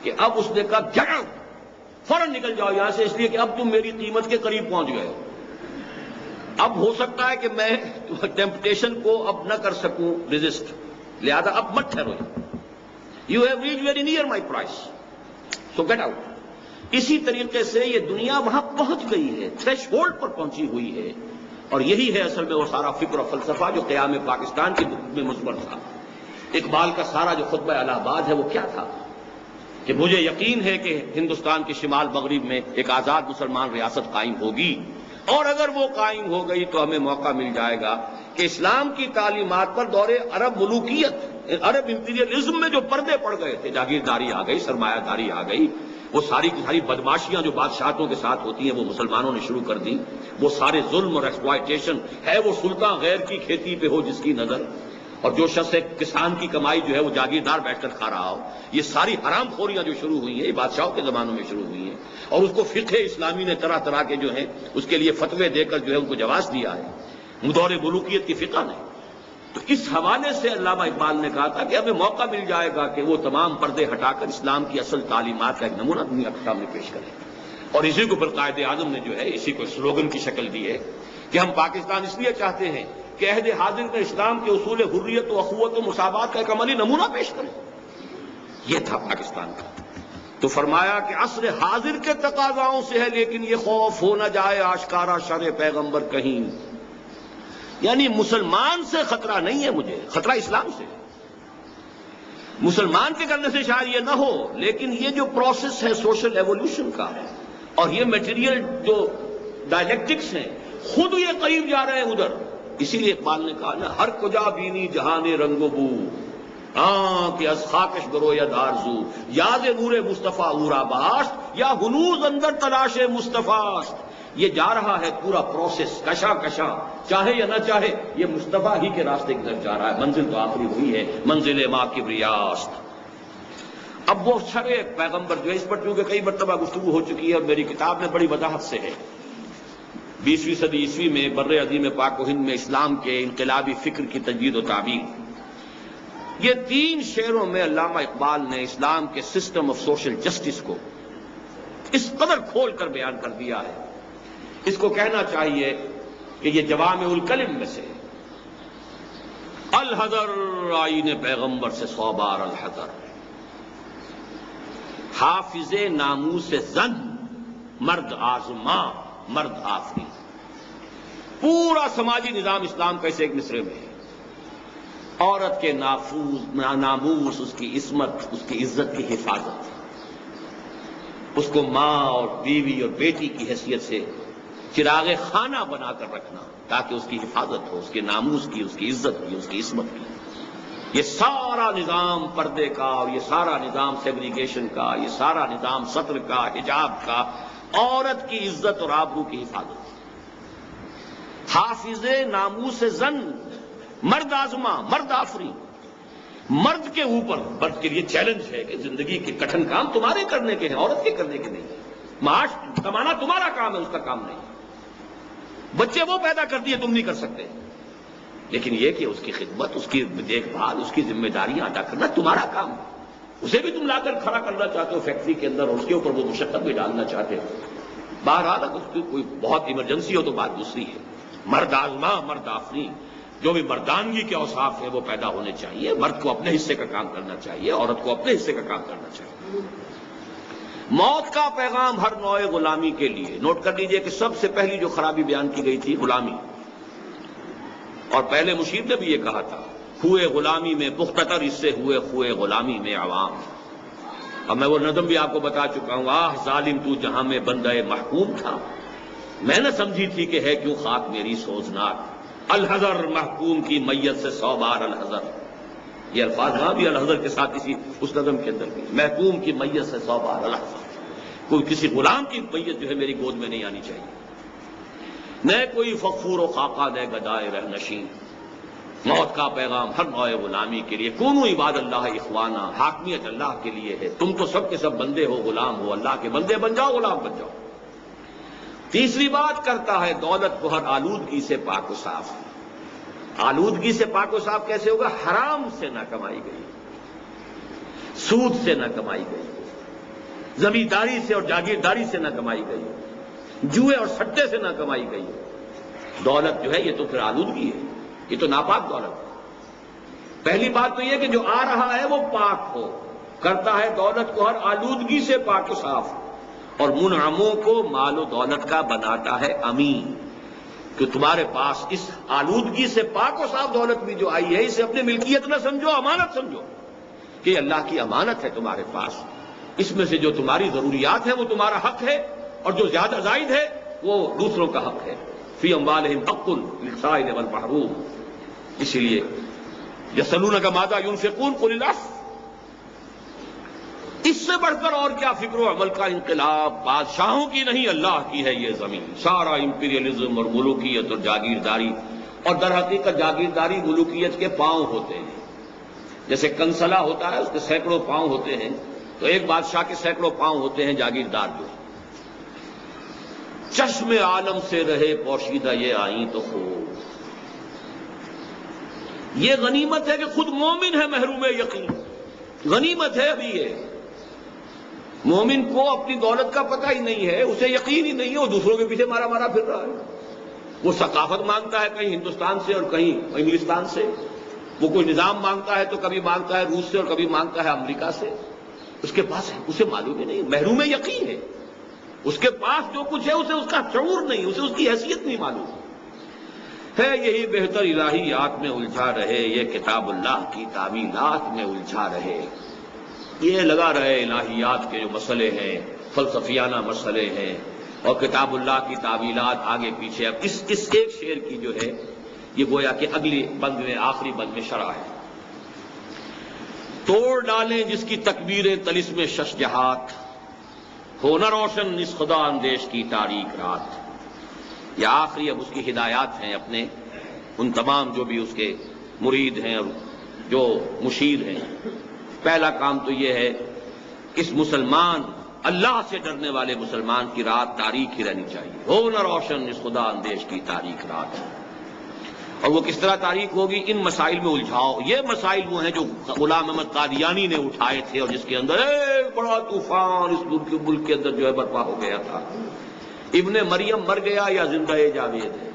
کہ اب اس نے کہا جاؤ فوراً نکل جاؤ یہاں سے، اس لیے کہ اب تم میری قیمت کے قریب پہنچ گئے. اب ہو سکتا ہے کہ میں ٹیمپٹیشن کو اب نہ کر سکوں ریزسٹ، لہذا اب مت ٹھہرو، you have reach very near my price, so get out. اسی طریقے سے یہ دنیا وہاں پہنچ گئی ہے، تھریش ہولڈ پر پہنچی ہوئی ہے. اور یہی ہے اصل میں وہ سارا فکر و فلسفہ جو قیام پاکستان کی میں مضمر تھا. اقبال کا سارا جو خطبہ الہ آباد ہے وہ کیا تھا کہ مجھے یقین ہے کہ ہندوستان کے شمال مغرب میں ایک آزاد مسلمان ریاست قائم ہوگی، اور اگر وہ قائم ہو گئی تو ہمیں موقع مل جائے گا کہ اسلام کی تعلیمات پر دور عرب ملوکیت، عرب امپیریلزم میں جو پردے پڑ گئے تھے، جاگیرداری آ گئی، سرمایہ داری آ گئی، وہ ساری کی ساری بدماشیاں جو بادشاہتوں کے ساتھ ہوتی ہیں وہ مسلمانوں نے شروع کر دی. وہ سارے ظلم اور ایکسپلائٹیشن ہے، وہ سلطان غیر کی کھیتی پہ ہو جس کی نظر، اور جو شخص کسان کی کمائی جو ہے وہ جاگیردار بیٹھ کر کھا رہا ہو. یہ ساری حرام خوریاں جو شروع ہوئی ہیں یہ بادشاہوں کے زمانوں میں شروع ہوئی ہیں، اور اس کو فقہ اسلامی نے طرح طرح کے جو ہیں اس کے لیے فتوے دے کر جو ہے ان کو جواز دیا ہے، دور ملوکیت کی فقہ نے. تو اس حوالے سے علامہ اقبال نے کہا تھا کہ ہمیں موقع مل جائے گا کہ وہ تمام پردے ہٹا کر اسلام کی اصل تعلیمات کا ایک نمونہ دنیا کے سامنے پیش کریں. اور اسی کو پھر قائد اعظم نے جو ہے اسی کو سلوگن کی شکل دی ہے کہ ہم پاکستان اس لیے چاہتے ہیں کہ عہد حاضر میں اسلام کے اصول حریت و اخوت و مساوات کا ایک عملی نمونہ پیش کریں. یہ تھا پاکستان کا. تو فرمایا کہ عصر حاضر کے تقاضاؤں سے ہے لیکن یہ خوف ہو نہ جائے آشکارا شر پیغمبر کہیں. یعنی مسلمان سے خطرہ نہیں ہے مجھے، خطرہ اسلام سے. مسلمان کے کرنے سے شاید یہ نہ ہو، لیکن یہ جو پروسیس ہے سوشل ایوولوشن کا، اور یہ میٹیریل جو ڈائلیکٹکس ہیں، خود یہ قریب جا رہے ہیں ادھر. اسی لیے اقبال نے کہا نا، ہر کجا بینی جہان رنگ و بو، کہ از خاکش گرو یا دارزو، یاد نور مصطفیٰ اورا باشت، یا ہنوز اندر تلاش مصطفیٰ. یہ جا رہا ہے پورا پروسیس کشا کشا، چاہے یا نہ چاہے یہ مصطفیٰ ہی کے راستے کی طرف جا رہا ہے. منزل تو آخری ہوئی ہے، منزل ماں کی ریاست. اب وہ سرے پیغمبر جو ہے، اس پر چونکہ کئی مرتبہ گفتگو ہو چکی ہے اور میری کتاب میں بڑی وضاحت سے ہے، 20ویں صدی عیسوی میں بر عظیم پاک و ہند میں اسلام کے انقلابی فکر کی تجدید و تعبیر، یہ 3 شعروں میں علامہ اقبال نے اسلام کے سسٹم آف سوشل جسٹس کو اس قدر کھول کر بیان کر دیا ہے، اس کو کہنا چاہیے کہ یہ جوامع الکلم میں سے الحذر آئین پیغمبر سے 100 بار الحذر، حافظ ناموس زن مرد آزما مرد آفری، پورا سماجی نظام اسلام کا اس ایک مصرے میں ہے۔ عورت کے ناموس، اس کی عصمت، اس کی عزت کی حفاظت، اس کو ماں اور بیوی اور بیٹی کی حیثیت سے چراغ خانہ بنا کر رکھنا تاکہ اس کی حفاظت ہو، اس کے ناموس کی، اس کی عزت کی، اس کی عصمت کی۔ یہ سارا نظام پردے کا، اور یہ سارا نظام سیگریگیشن کا، یہ سارا نظام ستر کا، حجاب کا، عورت کی عزت اور آبرو کی حفاظت۔ حافظ ناموس زن مرد آزما مرد آفری، مرد کے اوپر، مرد کے لیے چیلنج ہے کہ زندگی کے کٹھن کام تمہارے کرنے کے ہیں، عورت کے کرنے کے نہیں۔ معاش کمانا تمہارا کام ہے، اس کا کام نہیں۔ بچے وہ پیدا کر دیے، تم نہیں کر سکتے، لیکن یہ کہ اس کی خدمت، اس کی دیکھ بھال، اس کی ذمہ داریاں ادا کرنا تمہارا کام ہے۔ اسے بھی تم لا کر کھڑا کرنا چاہتے ہو فیکٹری کے اندر، اور اس کے اوپر وہ مشقت بھی ڈالنا چاہتے ہو۔ بہرحال اگر اس کی کوئی بہت ایمرجنسی ہو تو بات دوسری ہے۔ مرد آزما مرد آفری، جو بھی مردانگی کے اوصاف ہیں وہ پیدا ہونے چاہیے۔ مرد کو اپنے حصے کا کام کرنا چاہیے، عورت کو اپنے حصے کا کام کرنا چاہیے۔ موت کا پیغام ہر نوع غلامی کے لیے۔ نوٹ کر لیجئے کہ سب سے پہلی جو خرابی بیان کی گئی تھی غلامی، اور پہلے مشیر نے بھی یہ کہا تھا، ہوئے غلامی میں پختتر اس سے ہوئے غلامی میں عوام۔ اب میں وہ نظم بھی آپ کو بتا چکا ہوں، آہ ظالم تو جہاں میں بندہ محکوم تھا، میں نہ سمجھی تھی کہ ہے کیوں خاک میری سوزناک، الحذر محکوم کی میت سے 100 بار الحذر۔ یہ الفاظ وہاں بھی الحذر کے ساتھ اسی اس نظم کے اندر بھی، محکوم کی میت سے 100 بار الحذر۔ کوئی کسی غلام کی میت جو ہے میری گود میں نہیں آنی چاہیے، نہ کوئی فخور و خاقہ نہ گدائے رہ نشین۔ موت کا پیغام ہر نوع غلامی کے لیے۔ کونوا عباد اللہ اخوانا، حاکمیت اللہ کے لیے ہے، تم تو سب کے سب بندے ہو، غلام ہو، اللہ کے بندے بن جاؤ، غلام بن جاؤ۔ تیسری بات کرتا ہے دولت کو ہر آلودگی سے پاک و صاف۔ آلودگی سے پاک و صاف کیسے ہوگا؟ حرام سے نہ کمائی گئی، سود سے نہ کمائی گئی، زمینداری سے اور جاگیرداری سے نہ کمائی گئی، جوئے اور سٹے سے نہ کمائی گئی۔ دولت جو ہے یہ تو پھر آلودگی ہے، یہ تو ناپاک دولت ہے۔ پہلی بات تو یہ کہ جو آ رہا ہے وہ پاک ہو، کرتا ہے دولت کو ہر آلودگی سے پاک و صاف، اور منعموں کو مال و دولت کا بناتا ہے امین، کہ تمہارے پاس اس آلودگی سے پاک و صاف دولت بھی جو آئی ہے، اسے اپنی ملکیت نہ سمجھو، امانت سمجھو کہ یہ اللہ کی امانت ہے تمہارے پاس۔ اس میں سے جو تمہاری ضروریات ہیں وہ تمہارا حق ہے، اور جو زیادہ زائد ہے وہ دوسروں کا حق ہے۔ فی اموالہم حق للسائل والمحروم۔ اسی لیے یسألونک ماذا ينفقون قل العفو۔ اس سے بڑھ کر اور کیا فکر و عمل کا انقلاب؟ بادشاہوں کی نہیں، اللہ کی ہے یہ زمین۔ سارا امپیریلزم اور ملوکیت اور جاگیرداری، اور در حقیقت جاگیرداری ملوکیت کے پاؤں ہوتے ہیں۔ جیسے کنسلا ہوتا ہے، اس کے سینکڑوں پاؤں ہوتے ہیں، تو ایک بادشاہ کے سینکڑوں پاؤں ہوتے ہیں جاگیردار جو۔ چشم عالم سے رہے پوشیدہ یہ آئیں تو خوب۔ یہ غنیمت ہے کہ خود مومن ہے محروم یقین، غنیمت ہے ابھی یہ۔ مومن کو اپنی دولت کا پتہ ہی نہیں ہے، اسے یقین ہی نہیں ہے، وہ دوسروں کے پیچھے مارا مارا پھر رہا ہے۔ وہ ثقافت مانگتا ہے کہیں ہندوستان سے اور کہیں انگلستان سے، وہ کوئی نظام مانگتا ہے تو کبھی مانگتا ہے روس سے اور کبھی مانگتا ہے امریکہ سے۔ اس کے پاس ہے، اسے معلوم ہی نہیں، محروم یقین ہے۔ اس کے پاس جو کچھ ہے اسے اس کا شعور نہیں، اسے اس کی حیثیت نہیں معلوم ہے۔ یہی بہتر الہیات میں الجھا رہے، یہ کتاب اللہ کی تعمیلات میں الجھا رہے۔ یہ لگا رہے الہیات کے جو مسئلے ہیں، فلسفیانہ مسئلے ہیں، اور کتاب اللہ کی تعویلات آگے پیچھے۔ اب اس ایک شعر کی جو ہے یہ گویا کہ اگلی بند میں، آخری بند میں شرح ہے۔ توڑ ڈالیں جس کی تکبیریں طلسم شش جہات، ہو نہ روشن اس خدا اندیش کی تاریک رات۔ یہ آخری اب اس کی ہدایات ہیں اپنے ان تمام جو بھی اس کے مرید ہیں اور جو مشیر ہیں۔ پہلا کام تو یہ ہے اس مسلمان اللہ سے ڈرنے والے مسلمان کی رات تاریک ہی رہنی چاہیے، ہو نہ روشن اس خدا اندیش کی تاریک رات۔ اور وہ کس طرح تاریک ہوگی؟ ان مسائل میں الجھاؤ۔ یہ مسائل وہ ہیں جو غلام احمد قادیانی نے اٹھائے تھے اور جس کے اندر ایک بڑا طوفان اس ملک کے اندر جو ہے برپا ہو گیا تھا۔ ابن مریم مر گیا یا زندہ جاوید ہے؟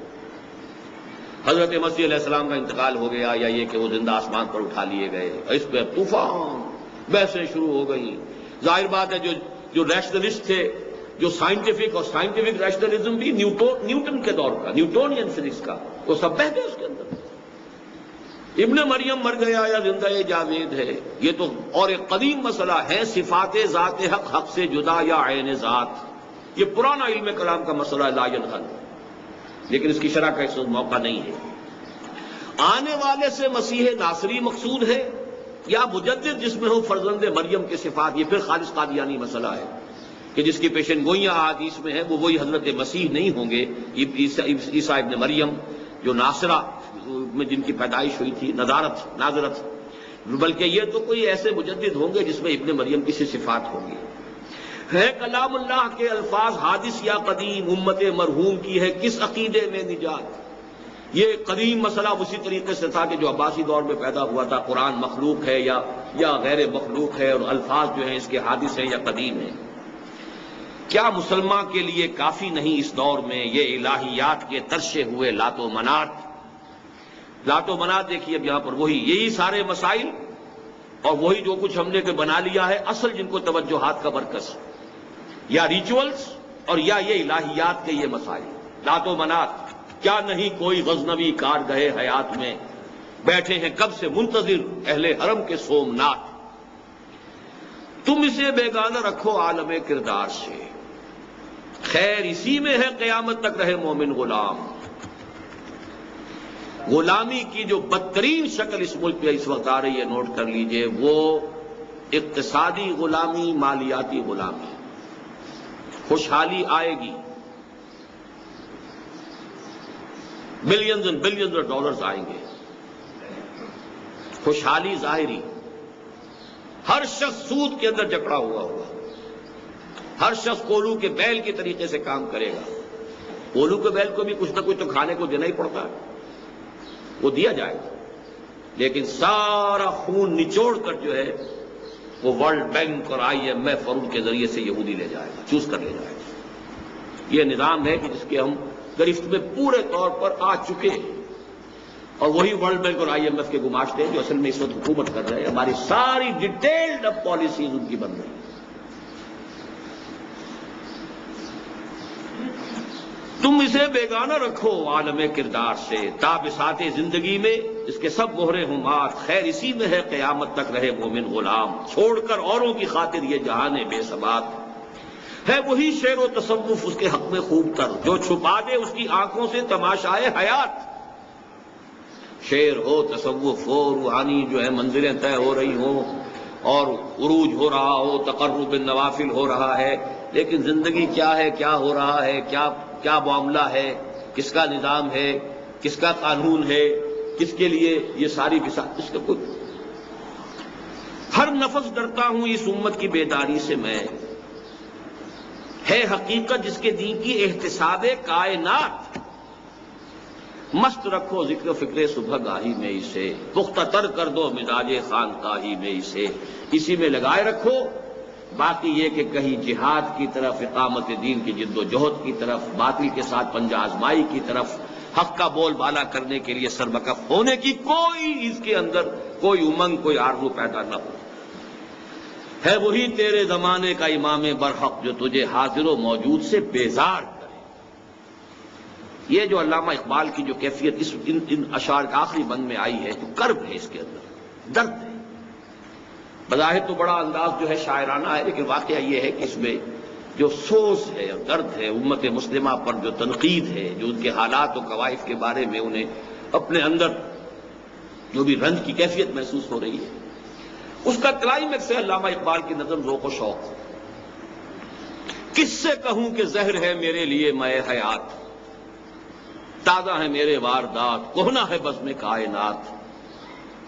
حضرت مسیح علیہ السلام کا انتقال ہو گیا یا یہ کہ وہ زندہ آسمان پر اٹھا لیے گئے؟ اس پہ طوفان بحثیں شروع ہو گئی۔ ظاہر بات ہے جو ریشنلسٹ تھے، جو سائنٹیفک اور سائنٹیفک ریشنلزم بھی نیوٹن کے دور کا، نیوٹونین فزکس کا، وہ سب بہتے اس کے اندر۔ ابن مریم مر گیا یا زندہ جاوید ہے، یہ تو اور ایک قدیم مسئلہ ہے، صفات ذات حق، حق سے جدا یا عین ذات۔ یہ پرانا علم کلام کا مسئلہ لا ينحل، لیکن اس کی شرح کا اس وقت موقع نہیں ہے۔ آنے والے سے مسیح ناصری مقصود ہے یا مجدد جس میں ہو فرزند مریم کے صفات؟ یہ پھر خالص قادیانی مسئلہ ہے کہ جس کی پیشن گوئیاں احادیث میں ہیں وہ وہی حضرت مسیح نہیں ہوں گے، عیسیٰ ابن مریم جو ناصرہ میں جن کی پیدائش ہوئی تھی، ناظرت، بلکہ یہ تو کوئی ایسے مجدد ہوں گے جس میں ابن مریم کی سی صفات ہوں گی۔ ہے کلام اللہ کے الفاظ حادث یا قدیم، امت مرحوم کی ہے کس عقیدے میں نجات؟ یہ قدیم مسئلہ اسی طریقے سے تھا کہ جو عباسی دور میں پیدا ہوا تھا، قرآن مخلوق ہے یا غیر مخلوق ہے، اور الفاظ جو ہیں اس کے حادث ہیں یا قدیم ہیں۔ کیا مسلمان کے لیے کافی نہیں اس دور میں یہ الہیات کے ترشے ہوئے لات و منات؟ لات و منات دیکھیے اب یہاں پر وہی یہی سارے مسائل اور وہی جو کچھ ہم نے کہ بنا لیا ہے، اصل جن کو توجہات کا مرکز یا ریچولز اور یا یہ الہیات کے یہ مسائل لات و منات۔ کیا نہیں کوئی غزنوی کارگاہ حیات میں بیٹھے ہیں کب سے منتظر اہل حرم کے سومنات؟ تم اسے بیگانہ رکھو عالم کردار سے، خیر اسی میں ہے قیامت تک رہے مومن غلام۔ غلامی کی جو بدترین شکل اس ملک میں اس وقت آ رہی ہے، نوٹ کر لیجئے، وہ اقتصادی غلامی، مالیاتی غلامی۔ خوشحالی آئے گی، billions and billions of dollars آئیں گے، خوشحالی ظاہری، ہر شخص سود کے اندر جکڑا ہوا ہوگا، ہر شخص کولو کے بیل کے طریقے سے کام کرے گا۔ کولو کے بیل کو بھی کچھ نہ کچھ تو کھانے کو دینا ہی پڑتا ہے، وہ دیا جائے گا، لیکن سارا خون نچوڑ کر جو ہے وہ ورلڈ بینک اور IMF اور ان کے ذریعے سے یہودی لے جائے گا، چوز کر لے جائے گا۔ یہ نظام ہے کہ جس کے ہم گرفت میں پورے طور پر آ چکے ہیں، اور وہی ورلڈ بینک اور IMF کے گماشتے ہیں جو اصل میں اس وقت حکومت کر رہے ہیں۔ ہماری ساری ڈیٹیلڈ اب پالیسیز ان کی بن رہی ہیں۔ تم اسے بیگانہ رکھو عالم کردار سے، تا بساط زندگی میں اس کے سب مہرے ہوں مات، خیر اسی میں ہے قیامت تک رہے مومن غلام۔ چھوڑ کر اوروں کی خاطر یہ جہان بے ثبات ہے وہی شعر و تصوف اس کے حق میں خوب تر، جو چھپا دے اس کی آنکھوں سے تماشائے حیات۔ شعر ہو، تصوف ہو، روحانی جو ہے منزلیں طے ہو رہی ہوں اور عروج ہو رہا ہو، تقرب بالنوافل ہو رہا ہے، لیکن زندگی کیا ہے، کیا ہو رہا ہے، کیا معاملہ ہے، کس کا نظام ہے، کس کا قانون ہے، کس کے لیے یہ ساری بساط، اس کا کوئی۔ ہر نفس ڈرتا ہوں اس امت کی بیداری سے میں، ہے حقیقت جس کے دین کی احتساب کائنات۔ مست رکھو ذکر فکر صبح گاہی میں اسے، پختہ تر کر دو مزاج خانقاہی میں اسے، اسی میں لگائے رکھو۔ باقی یہ کہ کہیں جہاد کی طرف، اقامت دین کی جد و جہد کی طرف، باطل کے ساتھ پنجہ آزمائی کی طرف، حق کا بول بالا کرنے کے لیے سربکف ہونے کی کوئی اس کے اندر کوئی امنگ، کوئی آرزو پیدا نہ ہو۔ ہے وہی تیرے زمانے کا امام برحق جو تجھے حاضر و موجود سے بیزار کرے۔ یہ جو علامہ اقبال کی جو کیفیت ان اشعار کے آخری بند میں آئی ہے، جو کرب ہے اس کے اندر، درد ہے۔ بظاہر تو بڑا انداز جو ہے شاعرانہ ہے، لیکن واقعہ یہ ہے کہ اس میں جو سوز ہے اور درد ہے، امت مسلمہ پر جو تنقید ہے، جو ان کے حالات و کوائف کے بارے میں انہیں اپنے اندر جو بھی رنج کی کیفیت محسوس ہو رہی ہے، اس کا کلائمیکس ہے علامہ اقبال کی نظم ذوق و شوق۔ کس سے کہوں کہ زہر ہے میرے لیے میں حیات، تازہ ہے میرے واردات، کہنا ہے بزم کائنات۔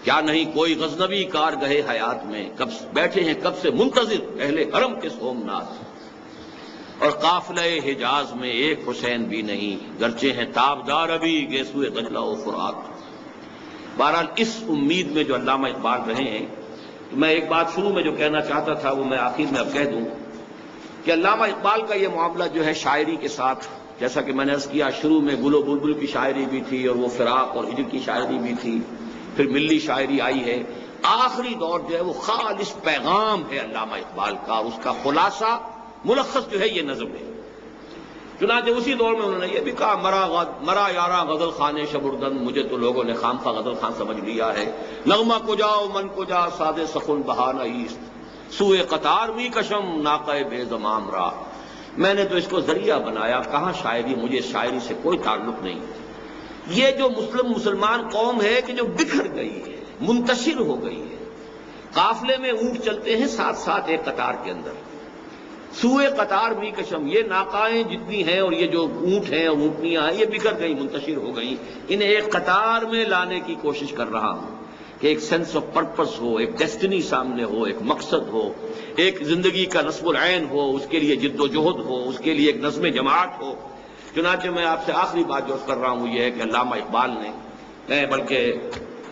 کیا نہیں کوئی غزنوی کارگہ حیات میں، کب بیٹھے ہیں کب سے منتظر اہل حرم کے سومنات، اور قافلہ حجاز میں ایک حسین بھی نہیں، گرچہ ہیں تابدار ابھی گیسوئے دجلہ و فرات۔ بہرحال اس امید میں جو علامہ اقبال رہے ہیں، میں ایک بات شروع میں جو کہنا چاہتا تھا وہ میں آخر میں اب کہہ دوں کہ علامہ اقبال کا یہ معاملہ جو ہے شاعری کے ساتھ، جیسا کہ میں نے عرض کیا شروع میں گل و بلبل کی شاعری بھی تھی اور وہ فراق اور ہجر کی شاعری بھی تھی، پھر ملی شاعری آئی ہے، آخری دور جو ہے وہ خالص پیغام ہے علامہ اقبال کا، اس کا خلاصہ ملخص جو ہے یہ نظم ہے۔ چنانچہ اسی دور میں انہوں نے یہ بھی کہا، مرا یاراں غزل خانے شبردن، مجھے تو لوگوں نے خام خواہ غزل خان سمجھ لیا ہے، نغمہ کو جاؤ من کو جا ساد سخن بہانہ ایست، سوئے قطار می کشم ناقہ بے زمام را۔ میں نے تو اس کو ذریعہ بنایا، کہاں شاعری، مجھے شاعری سے کوئی تعلق نہیں۔ یہ جو مسلمان قوم ہے کہ جو بکھر گئی ہے، منتشر ہو گئی ہے، قافلے میں اونٹ چلتے ہیں ساتھ ساتھ ایک قطار کے اندر، سوئے قطار بھی کشم، یہ ناقائیں جتنی ہیں اور یہ جو اونٹ ہیں اور اونٹنیاں ہیں یہ بکھر گئی، منتشر ہو گئی، انہیں ایک قطار میں لانے کی کوشش کر رہا ہوں کہ ایک سینس آف پرپس ہو، ایک ڈیسٹنی سامنے ہو، ایک مقصد ہو، ایک زندگی کا نصب العین ہو، اس کے لیے جد و جہد ہو، اس کے لیے ایک نظم جماعت ہو۔ چنانچہ میں آپ سے آخری بات جو کر رہا ہوں یہ ہے کہ علامہ اقبال نے، میں بلکہ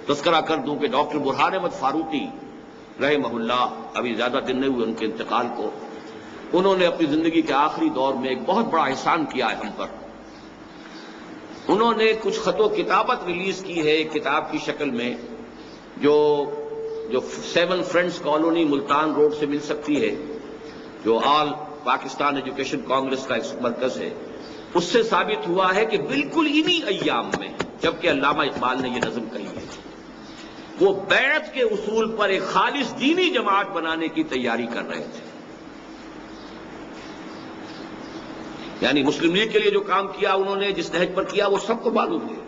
تذکرہ کر دوں کہ ڈاکٹر برہان احمد فاروقی رحمہ اللہ، ابھی زیادہ دن نہیں ہوئے ان کے انتقال کو، انہوں نے اپنی زندگی کے آخری دور میں ایک بہت بڑا احسان کیا ہے ہم پر۔ انہوں نے کچھ خط و کتابت ریلیز کی ہے ایک کتاب کی شکل میں، جو 7 فرینڈز کالونی ملتان روڈ سے مل سکتی ہے، جو آل پاکستان ایجوکیشن کانگریس کا ایک مرکز ہے، اس سے ثابت ہوا ہے کہ بالکل انہی ایام میں جبکہ علامہ اقبال نے یہ نظم کہی ہے، وہ بیعت کے اصول پر ایک خالص دینی جماعت بنانے کی تیاری کر رہے تھے۔ یعنی مسلم لیگ کے لیے جو کام کیا انہوں نے، جس نہج پر کیا، وہ سب کو معلوم ہے،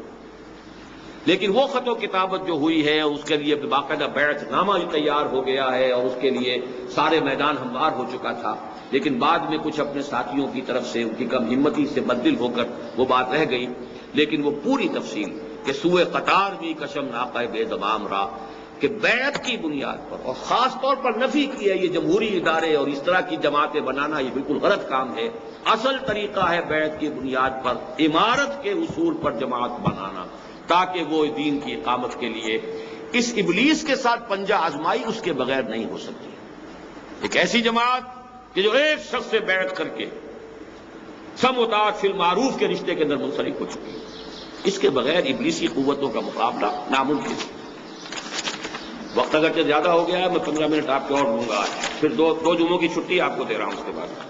لیکن وہ خط و کتابت جو ہوئی ہے اس کے لیے باقاعدہ بیعت نامہ تیار ہو گیا ہے اور اس کے لیے سارے میدان ہموار ہو چکا تھا، لیکن بعد میں کچھ اپنے ساتھیوں کی طرف سے ان کی کم ہمتی سے بدل ہو کر وہ بات رہ گئی، لیکن وہ پوری تفصیل کہ سوئے قطار بھی کشم ناقہ بے زمام را، کہ بیعت کی بنیاد پر، اور خاص طور پر نفی کی ہے یہ جمہوری ادارے اور اس طرح کی جماعتیں بنانا، یہ بالکل غلط کام ہے۔ اصل طریقہ ہے بیعت کی بنیاد پر، امارت کے اصول پر جماعت بنانا، تاکہ وہ دین کی اقامت کے لیے اس ابلیس کے ساتھ پنجہ آزمائی اس کے بغیر نہیں ہو سکتی۔ ایک ایسی جماعت کہ جو ایک شخص سے بیعت کر کے سم و طاعت فی المعروف کے رشتے کے اندر منسلک ہو چکی ہے، اس کے بغیر ابلیسی قوتوں کا مقابلہ ناممکن ہے۔ وقت اگرچہ زیادہ ہو گیا ہے، میں 15 منٹ آپ کے اور دوں گا، پھر دو جمعوں کی چھٹی آپ کو دے رہا ہوں۔ اس کے بعد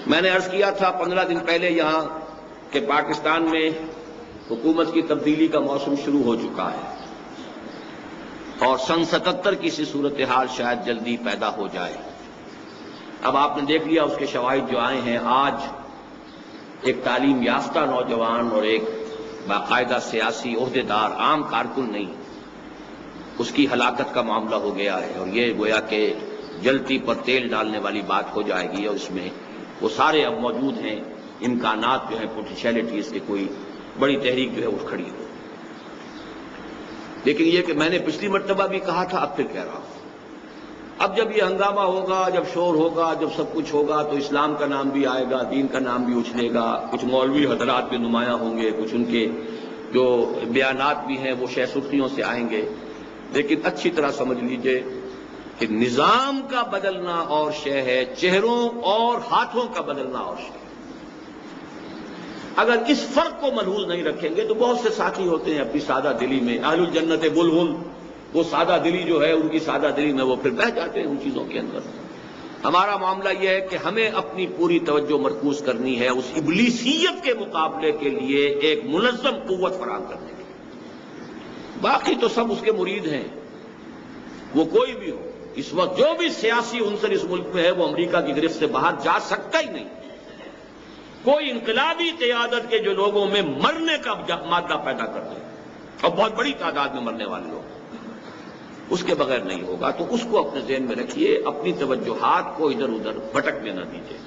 میں نے عرض کیا تھا 15 دن پہلے یہاں کہ پاکستان میں حکومت کی تبدیلی کا موسم شروع ہو چکا ہے اور سن 77 کی سی صورتحال شاید جلدی پیدا ہو جائے۔ اب آپ نے دیکھ لیا اس کے شواہد جو آئے ہیں، آج ایک تعلیم یافتہ نوجوان اور ایک باقاعدہ سیاسی عہدیدار، عام کارکن نہیں، اس کی ہلاکت کا معاملہ ہو گیا ہے، اور یہ گویا کہ جلتی پر تیل ڈالنے والی بات ہو جائے گی، اور اس میں وہ سارے اب موجود ہیں امکانات جو ہیں، پوٹینشیلٹیز کے، کوئی بڑی تحریک جو ہے اٹھ کھڑی ہو۔ لیکن یہ کہ میں نے پچھلی مرتبہ بھی کہا تھا، اب پھر کہہ رہا ہوں، اب جب یہ ہنگامہ ہوگا، جب شور ہوگا، جب سب کچھ ہوگا، تو اسلام کا نام بھی آئے گا، دین کا نام بھی اچھلے گا، کچھ مولوی حضرات بھی نمایاں ہوں گے، کچھ ان کے جو بیانات بھی ہیں وہ شہ سرخیوں سے آئیں گے، لیکن اچھی طرح سمجھ لیجئے کہ نظام کا بدلنا اور شے ہے، چہروں اور ہاتھوں کا بدلنا اور شے ہے۔ اگر اس فرق کو ملحوظ نہیں رکھیں گے تو بہت سے ساتھی ہوتے ہیں اپنی سادہ دلی میں، اہل الجنت بلہن، وہ سادہ دلی جو ہے ان کی سادہ دلی میں وہ پھر بہہ جاتے ہیں ان چیزوں کے اندر۔ ہمارا معاملہ یہ ہے کہ ہمیں اپنی پوری توجہ مرکوز کرنی ہے اس ابلیسیت کے مقابلے کے لیے ایک منظم قوت فراہم کرنے کے لیے۔ باقی تو سب اس کے مرید ہیں، وہ کوئی بھی ہو۔ اس وقت جو بھی سیاسی عنصر اس ملک میں ہے وہ امریکہ کی گرفت سے باہر جا سکتا ہی نہیں۔ کوئی انقلابی قیادت کے جو لوگوں میں مرنے کا مادہ پیدا کرتے ہیں، اور بہت بڑی تعداد میں مرنے والے لوگ، اس کے بغیر نہیں ہوگا۔ تو اس کو اپنے ذہن میں رکھیے، اپنی توجہات کو ادھر ادھر بھٹکنے نہ دیجیے۔